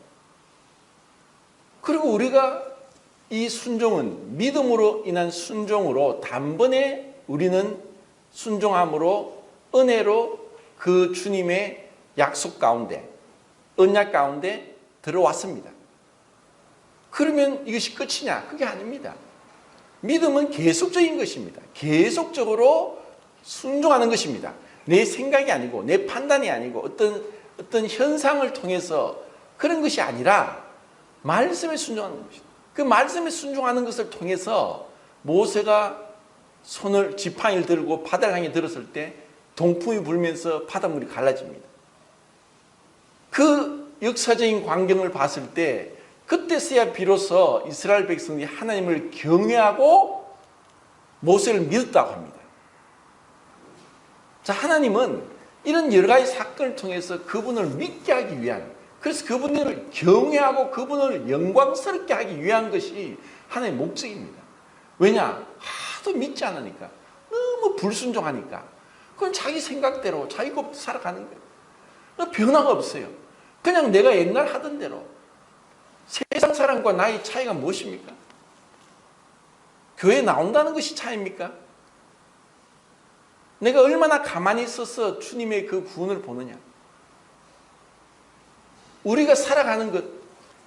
S1: 그리고 우리가 이 순종은 믿음으로 인한 순종으로 단번에 우리는 순종함으로 은혜로 그 주님의 약속 가운데, 언약 가운데 들어왔습니다. 그러면 이것이 끝이냐? 그게 아닙니다. 믿음은 계속적인 것입니다. 계속적으로 순종하는 것입니다. 내 생각이 아니고 내 판단이 아니고 어떤 현상을 통해서 그런 것이 아니라 말씀에 순종하는 것입니다. 그 말씀에 순종하는 것을 통해서 모세가 손을 지팡이를 들고 바다를 향해 들었을 때 동풍이 불면서 바닷물이 갈라집니다. 그 역사적인 광경을 봤을 때 그때서야 비로소 이스라엘 백성이 하나님을 경외하고 모세를 믿었다고 합니다. 자, 하나님은 이런 여러 가지 사건을 통해서 그분을 믿게 하기 위한, 그래서 그분을 경외하고 그분을 영광스럽게 하기 위한 것이 하나님의 목적입니다. 왜냐? 하도 믿지 않으니까, 너무 불순종하니까 그건 자기 생각대로 자기 것 살아가는 거예요. 변화가 없어요. 그냥 내가 옛날 하던 대로. 세상 사람과 나의 차이가 무엇입니까? 교회에 나온다는 것이 차이입니까? 내가 얼마나 가만히 있어서 주님의 그 구원을 보느냐. 우리가 살아가는 것,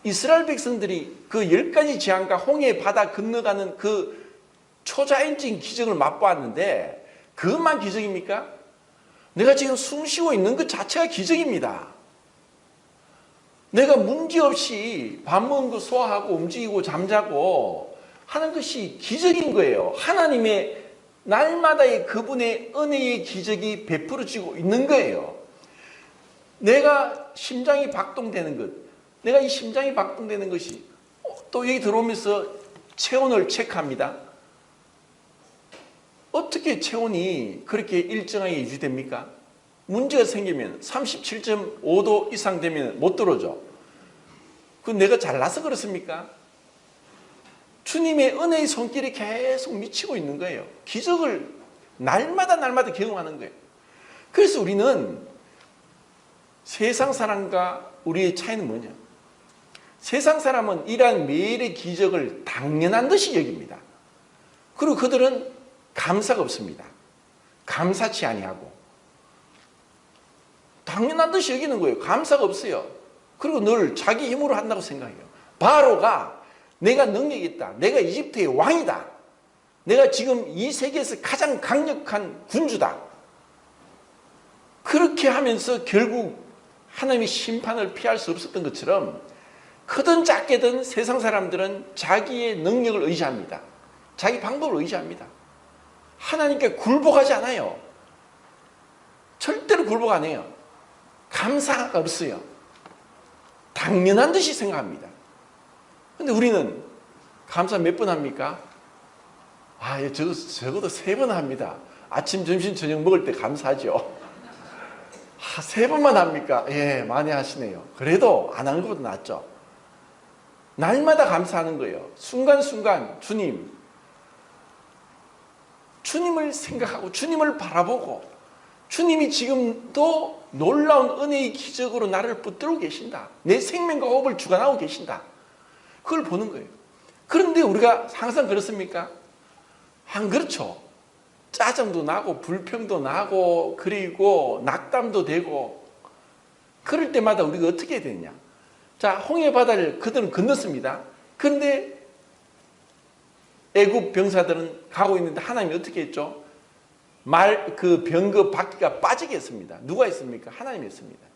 S1: 이스라엘 백성들이 그 10가지 재앙과 홍해 바다 건너가는 그 초자연적인 기적을 맛보았는데 그것만 기적입니까? 내가 지금 숨 쉬고 있는 것 자체가 기적입니다. 내가 문제없이 밥 먹은 거 소화하고 움직이고 잠자고 하는 것이 기적인 거예요. 하나님의 날마다의 그분의 은혜의 기적이 베풀어지고 있는 거예요. 내가 심장이 박동되는 것, 내가 이 심장이 박동되는 것이 또 여기 들어오면서 체온을 체크합니다. 어떻게 체온이 그렇게 일정하게 유지됩니까? 문제가 생기면 37.5도 이상 되면 못 들어오죠. 그건 내가 잘나서 그렇습니까? 주님의 은혜의 손길이 계속 미치고 있는 거예요. 기적을 날마다 경험하는 거예요. 그래서 우리는 세상 사람과 우리의 차이는 뭐냐? 세상 사람은 이러한 매일의 기적을 당연한 듯이 여깁니다. 그리고 그들은 감사가 없습니다. 감사치 아니하고 당연한 듯이 여기는 거예요. 감사가 없어요. 그리고 늘 자기 힘으로 한다고 생각해요. 바로가 내가 능력이 있다. 내가 이집트의 왕이다. 내가 지금 이 세계에서 가장 강력한 군주다. 그렇게 하면서 결국 하나님의 심판을 피할 수 없었던 것처럼 크든 작게든 세상 사람들은 자기의 능력을 의지합니다. 자기 방법을 의지합니다. 하나님께 굴복하지 않아요. 절대로 굴복 안 해요. 감사가 없어요. 당연한 듯이 생각합니다. 근데 우리는 감사 몇 번 합니까? 적어도 3번 합니다. 아침, 점심, 저녁 먹을 때 감사하죠. 3번만 합니까? 예, 많이 하시네요. 그래도 안 하는 것보다 낫죠. 날마다 감사하는 거예요. 순간순간 주님을 생각하고 주님을 바라보고 주님이 지금도 놀라운 은혜의 기적으로 나를 붙들고 계신다. 내 생명과 호흡을 주관하고 계신다. 그걸 보는 거예요. 그런데 우리가 항상 그렇습니까? 안 그렇죠. 짜증도 나고 불평도 나고 그리고 낙담도 되고 그럴 때마다 우리가 어떻게 해야 되느냐. 자, 홍해 바다를 그들은 건넜습니다. 그런데 애굽 병사들은 가고 있는데 하나님이 어떻게 했죠? 그 병거 바퀴가 빠지게 했습니다. 누가 했습니까? 하나님이 했습니다.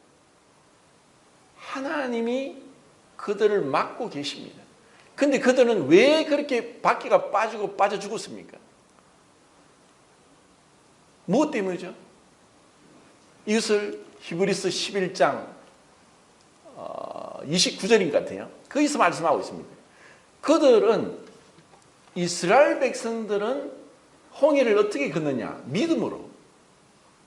S1: 하나님이 그들을 막고 계십니다. 근데 그들은 왜 그렇게 바퀴가 빠지고 빠져 죽었습니까? 무엇 때문이죠? 이것을 히브리서 11장 29절인 것 같아요. 거기서 말씀하고 있습니다. 그들은 이스라엘 백성들은 홍해를 어떻게 건너냐? 믿음으로.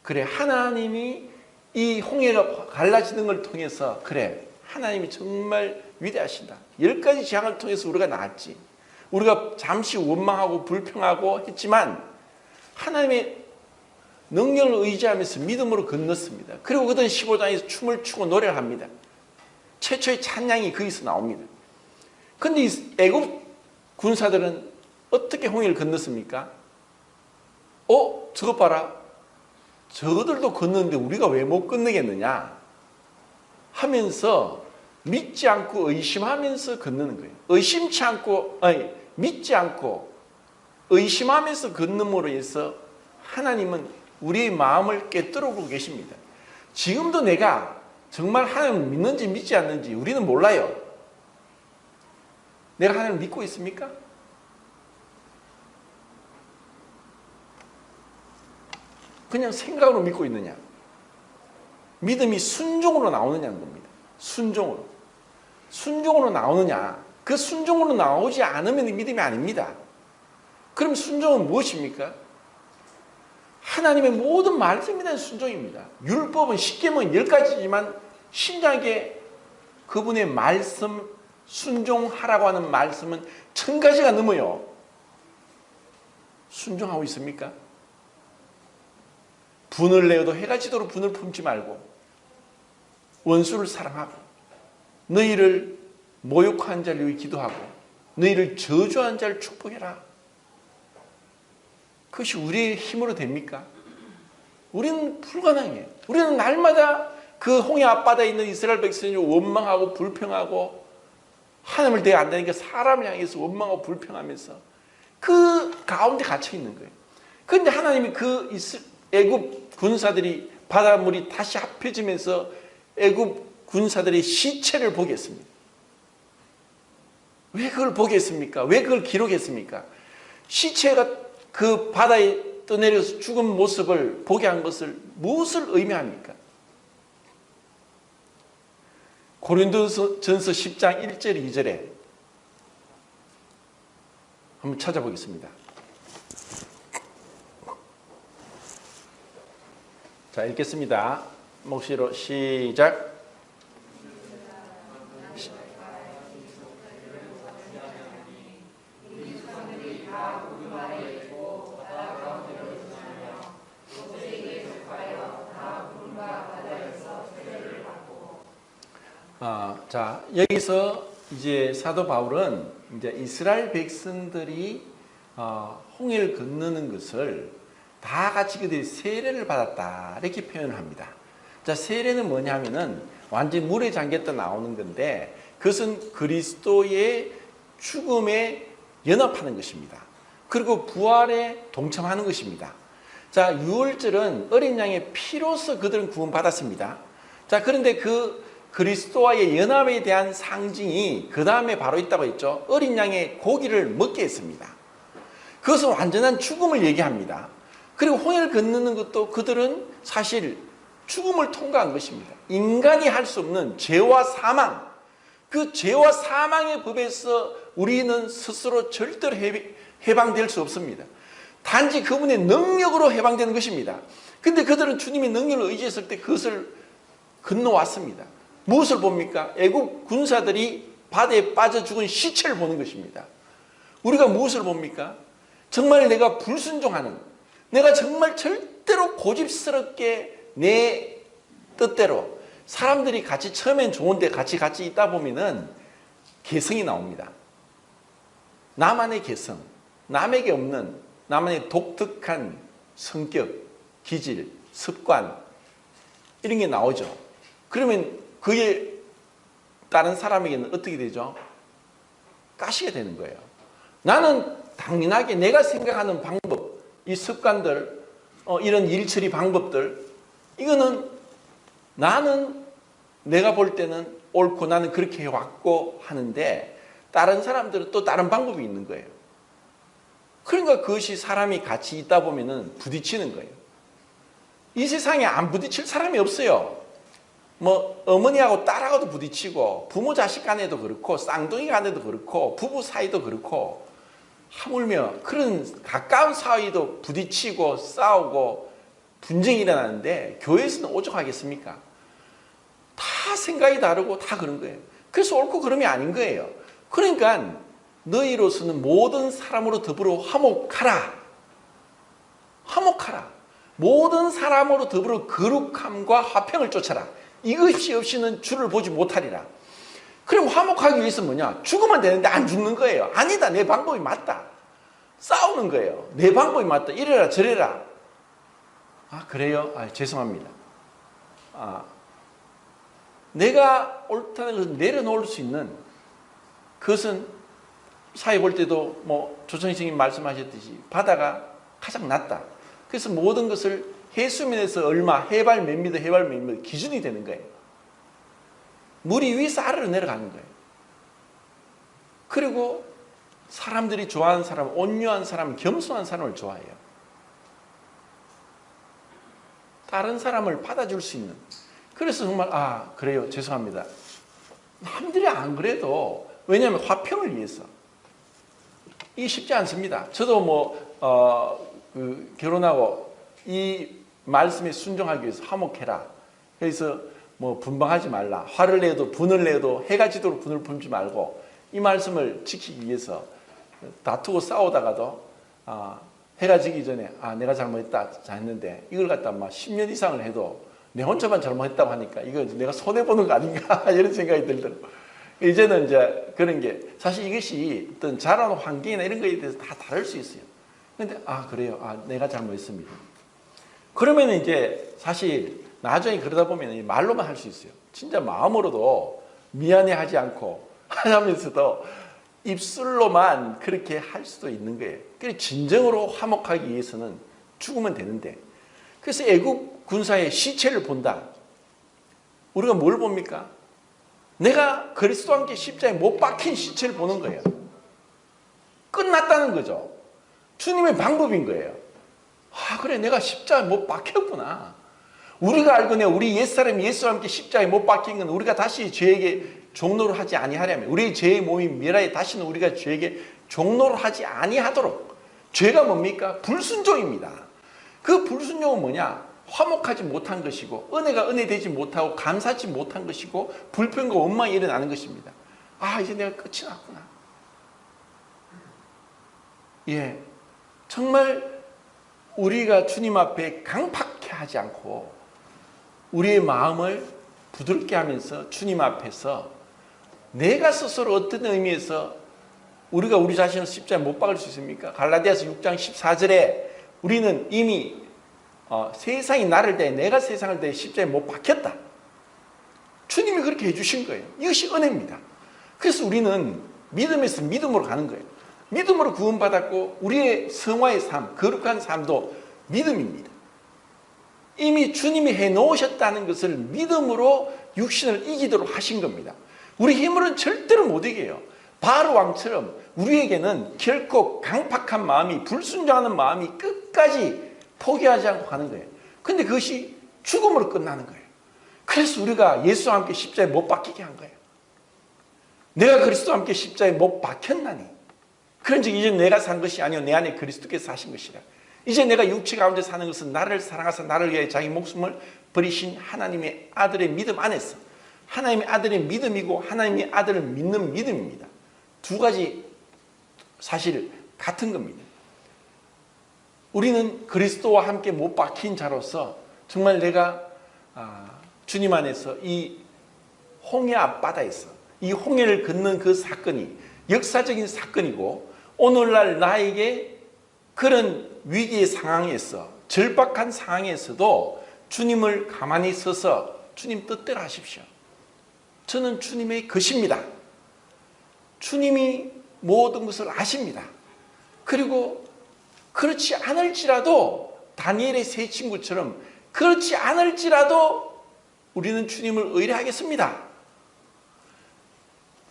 S1: 그래, 하나님이 이 홍해가 갈라지는 걸 통해서 그래, 하나님이 정말 위대하신다. 10가지 재앙을 통해서 우리가 나았지. 우리가 잠시 원망하고 불평하고 했지만 하나님의 능력을 의지하면서 믿음으로 건넜습니다. 그리고 그들은 15장에서 춤을 추고 노래를 합니다. 최초의 찬양이 거기서 나옵니다. 그런데 이 애굽 군사들은 어떻게 홍해를 건넜습니까? 저것 봐라. 저들도 건너는데 우리가 왜 못 건너겠느냐 하면서 믿지 않고 의심하면서 건너는 거예요. 믿지 않고 의심하면서 건너므로 해서 하나님은 우리의 마음을 꿰뚫고 계십니다. 지금도 내가 정말 하나님을 믿는지 믿지 않는지 우리는 몰라요. 내가 하나님을 믿고 있습니까? 그냥 생각으로 믿고 있느냐? 믿음이 순종으로 나오느냐는 겁니다. 순종으로 나오느냐? 그 순종으로 나오지 않으면 믿음이 아닙니다. 그럼 순종은 무엇입니까? 하나님의 모든 말씀에 대한 순종입니다. 율법은 10계명 10가지지만 신약에 그분의 말씀 순종하라고 하는 말씀은 1000가지가 넘어요. 순종하고 있습니까? 분을 내어도 해가 지도록 분을 품지 말고 원수를 사랑하고 너희를 모욕한 자를 위해 기도하고 너희를 저주한 자를 축복해라. 그것이 우리의 힘으로 됩니까? 우리는 불가능해요. 우리는 날마다 그 홍해 앞바다에 있는 이스라엘 백성이 원망하고 불평하고 하나님을 대해 안 되니까 사람을 향해서 원망하고 불평하면서 그 가운데 갇혀 있는 거예요. 그런데 하나님이 그 애굽 군사들이 바닷물이 다시 합해지면서 애굽 군사들의 시체를 보게 했습니다. 왜 그걸 보게 했습니까? 왜 그걸 기록했습니까? 시체가 그 바다에 떠내려서 죽은 모습을 보게 한 것을 무엇을 의미합니까? 고린도전서 10장 1절 2절에 한번 찾아보겠습니다. 자, 읽겠습니다. 목시로 시작. 자, 여기서 이제 사도 바울은 이제 이스라엘 백성들이 홍해를 건너는 것을 다 같이 그들이 세례를 받았다 이렇게 표현을 합니다. 자, 세례는 뭐냐면은 완전히 물에 잠겼다 나오는 건데 그것은 그리스도의 죽음에 연합하는 것입니다. 그리고 부활에 동참하는 것입니다. 자, 유월절은 어린 양의 피로서 그들은 구원받았습니다. 자, 그런데 그 그리스도와의 연합에 대한 상징이 그 다음에 바로 있다고 했죠. 어린 양의 고기를 먹게 했습니다. 그것은 완전한 죽음을 얘기합니다. 그리고 홍해를 건너는 것도 그들은 사실 죽음을 통과한 것입니다. 인간이 할 수 없는 죄와 사망, 그 죄와 사망의 법에서 우리는 스스로 절대로 해방될 수 없습니다. 단지 그분의 능력으로 해방되는 것입니다. 근데 그들은 주님의 능력을 의지했을 때 그것을 건너왔습니다. 무엇을 봅니까? 애국 군사들이 바다에 빠져 죽은 시체를 보는 것입니다. 우리가 무엇을 봅니까? 정말 내가 불순종하는, 내가 정말 절대로 고집스럽게 내 뜻대로 사람들이 같이 처음엔 좋은데 같이 있다 보면은 개성이 나옵니다. 나만의 개성, 남에게 없는 나만의 독특한 성격, 기질, 습관 이런 게 나오죠. 그러면 그게 다른 사람에게는 어떻게 되죠? 가시가 되는 거예요. 나는 당연하게 내가 생각하는 방법, 이 습관들, 이런 일처리 방법들, 이거는 나는 내가 볼 때는 옳고 나는 그렇게 해왔고 하는데 다른 사람들은 또 다른 방법이 있는 거예요. 그러니까 그것이 사람이 같이 있다 보면은 부딪히는 거예요. 이 세상에 안 부딪힐 사람이 없어요. 뭐 어머니하고 딸하고도 부딪히고 부모 자식 간에도 그렇고 쌍둥이 간에도 그렇고 부부 사이도 그렇고 하물며 그런 가까운 사이도 부딪히고 싸우고 분쟁이 일어나는데 교회에서는 오죽하겠습니까? 다 생각이 다르고 다 그런 거예요. 그래서 옳고 그름이 아닌 거예요. 그러니까 너희로서는 모든 사람으로 더불어 화목하라. 화목하라. 모든 사람으로 더불어 거룩함과 화평을 쫓아라. 이것이 없이는 주를 보지 못하리라. 그럼 화목하기 위해서 뭐냐? 죽으면 되는데 안 죽는 거예요. 아니다. 내 방법이 맞다. 싸우는 거예요. 내 방법이 맞다. 이래라 저래라. 그래요? 죄송합니다. 내가 옳다는 것을 내려놓을 수 있는 그것은 사회 볼 때도 뭐 조정희 선생님 말씀하셨듯이 바다가 가장 낫다. 그래서 모든 것을 해수면에서 얼마, 해발 몇 미터, 해발 몇 미터 기준이 되는 거예요. 물이 위에서 아래로 내려가는 거예요. 그리고 사람들이 좋아하는 사람, 온유한 사람, 겸손한 사람을 좋아해요. 다른 사람을 받아줄 수 있는. 그래서 정말 그래요. 죄송합니다. 남들이 안 그래도 왜냐하면 화평을 위해서. 이게 쉽지 않습니다. 저도 결혼하고 이 말씀에 순종하기 위해서 화목해라. 그래서 분방하지 말라. 화를 내도 분을 내도 해가 지도록 분을 품지 말고 이 말씀을 지키기 위해서 다투고 싸우다가도 해가 지기 전에 내가 잘못했다 했는데 이걸 갖다 10년 이상을 해도 내 혼자만 잘못했다고 하니까 이거 내가 손해보는 거 아닌가 이런 생각이 들더라고요. 이제는 이제 그런 게 사실 이것이 어떤 자라는 환경이나 이런 거에 대해서 다 다를 수 있어요. 근데 그래요. 내가 잘못했습니다. 그러면 이제 사실 나중에 그러다 보면 말로만 할 수 있어요. 진짜 마음으로도 미안해하지 않고 하면서도 입술로만 그렇게 할 수도 있는 거예요. 그래서 진정으로 화목하기 위해서는 죽으면 되는데 그래서 애국 군사의 시체를 본다. 우리가 뭘 봅니까? 내가 그리스도와 함께 십자가에 못 박힌 시체를 보는 거예요. 끝났다는 거죠. 주님의 방법인 거예요. 그래 내가 십자가에 못 박혔구나. 우리가 알거냐 우리 옛사람이 예수와 함께 십자가에 못 박힌 건 우리가 다시 죄에게 종로를 하지 아니하려면 우리의 죄의 몸인 미라에 다시는 우리가 죄에게 종로를 하지 아니하도록. 죄가 뭡니까? 불순종입니다. 그 불순종은 뭐냐? 화목하지 못한 것이고 은혜가 은혜되지 못하고 감사하지 못한 것이고 불평과 원망이 일어나는 것입니다. 이제 내가 끝이 났구나. 정말 우리가 주님 앞에 강팍해 하지 않고 우리의 마음을 부드럽게 하면서 주님 앞에서 내가 스스로 어떤 의미에서 우리가 우리 자신을 십자가에 못 박을 수 있습니까? 갈라디아서 6장 14절에 우리는 이미 세상이 나를 대해 내가 세상을 대해 십자가에 못 박혔다. 주님이 그렇게 해주신 거예요. 이것이 은혜입니다. 그래서 우리는 믿음에서 믿음으로 가는 거예요. 믿음으로 구원받았고 우리의 성화의 삶, 거룩한 삶도 믿음입니다. 이미 주님이 해놓으셨다는 것을 믿음으로 육신을 이기도록 하신 겁니다. 우리 힘으로는 절대로 못 이겨요. 바로 왕처럼 우리에게는 결코 강팍한 마음이, 불순종하는 마음이 끝까지 포기하지 않고 가는 거예요. 근데 그것이 죽음으로 끝나는 거예요. 그래서 우리가 예수와 함께 십자가에 못 박히게 한 거예요. 내가 그리스도와 함께 십자가에 못 박혔나니 그런즉 이제 내가 산 것이 아니요 내 안에 그리스도께서 사신 것이라. 이제 내가 육체 가운데 사는 것은 나를 사랑하사 나를 위하여 자기 목숨을 버리신 하나님의 아들의 믿음 안에서, 하나님의 아들의 믿음이고 하나님의 아들을 믿는 믿음입니다. 두 가지 사실 같은 겁니다. 우리는 그리스도와 함께 못 박힌 자로서 정말 내가 주님 안에서 이 홍해 앞바다에서 이 홍해를 걷는 그 사건이 역사적인 사건이고, 오늘날 나에게 그런 위기의 상황에서, 절박한 상황에서도 주님을 가만히 서서 주님 뜻대로 하십시오. 저는 주님의 것입니다. 주님이 모든 것을 아십니다. 그리고 그렇지 않을지라도 다니엘의 세 친구처럼 그렇지 않을지라도 우리는 주님을 의뢰하겠습니다.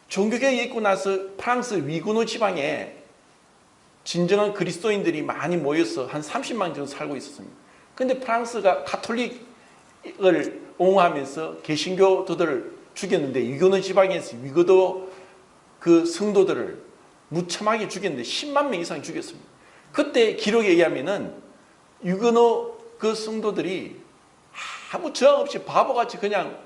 S1: 종교개혁이 있고 나서 프랑스 위고노 지방에 진정한 그리스도인들이 많이 모여서 한 30만 정도 살고 있었습니다. 그런데 프랑스가 가톨릭을 옹호하면서 개신교도들을 죽였는데, 위고노 지방에서 위고노 그 성도들을 무참하게 죽였는데 10만 명 이상 죽였습니다. 그때 기록에 의하면은 위고노 그 성도들이 아무 저항 없이 바보같이 그냥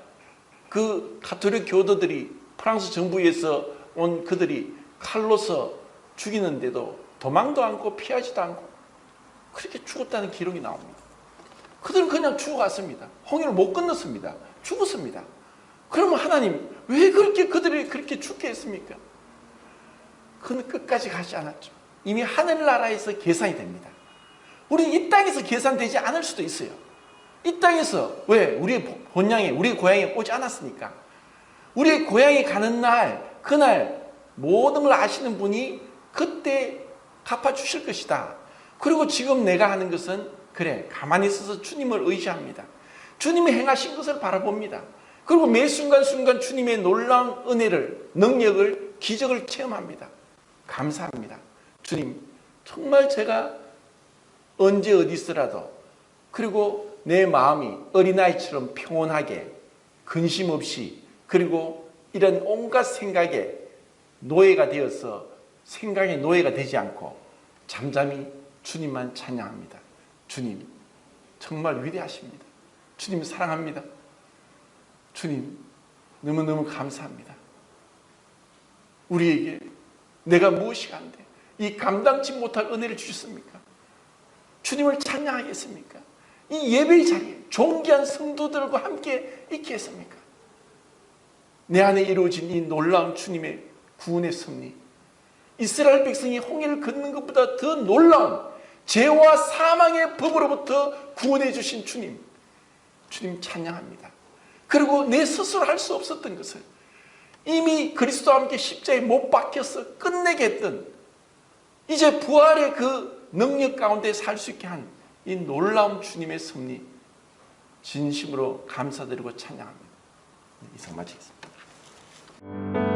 S1: 그 가톨릭 교도들이 프랑스 정부에서 온 그들이 칼로서 죽이는데도 도망도 않고 피하지도 않고 그렇게 죽었다는 기록이 나옵니다. 그들은 그냥 죽어갔습니다. 홍해를 못 건넜습니다. 죽었습니다. 그러면 하나님 왜 그렇게 그들이 그렇게 죽게 했습니까? 그는 끝까지 가지 않았죠. 이미 하늘나라에서 계산이 됩니다. 우리는 이 땅에서 계산되지 않을 수도 있어요. 이 땅에서 왜? 우리의 본향에, 우리의 고향에 오지 않았으니까. 우리의 고향에 가는 날, 그날 모든 걸 아시는 분이 그때 갚아주실 것이다. 그리고 지금 내가 하는 것은 그래, 가만히 있어서 주님을 의지합니다. 주님이 행하신 것을 바라봅니다. 그리고 매 순간순간 주님의 놀라운 은혜를, 능력을, 기적을 체험합니다. 감사합니다. 주님, 정말 제가 언제 어디 있어라도, 그리고 내 마음이 어린아이처럼 평온하게, 근심 없이, 그리고 이런 온갖 생각에 노예가 되어서 생각의 노예가 되지 않고 잠잠히 주님만 찬양합니다. 주님 정말 위대하십니다. 주님 사랑합니다. 주님 너무너무 감사합니다. 우리에게 내가 무엇이 한데 이 감당치 못할 은혜를 주셨습니까? 주님을 찬양하겠습니까? 이 예배의 자리에 존귀한 성도들과 함께 있게 했습니까? 내 안에 이루어진 이 놀라운 주님의 구원의 섭리, 이스라엘 백성이 홍해를 걷는 것보다 더 놀라운 죄와 사망의 법으로부터 구원해 주신 주님, 주님 찬양합니다. 그리고 내 스스로 할 수 없었던 것을 이미 그리스도와 함께 십자가에 못 박혀서 끝내게 했던, 이제 부활의 그 능력 가운데 살 수 있게 한 이 놀라운 주님의 섭리, 진심으로 감사드리고 찬양합니다. 이상 마치겠습니다.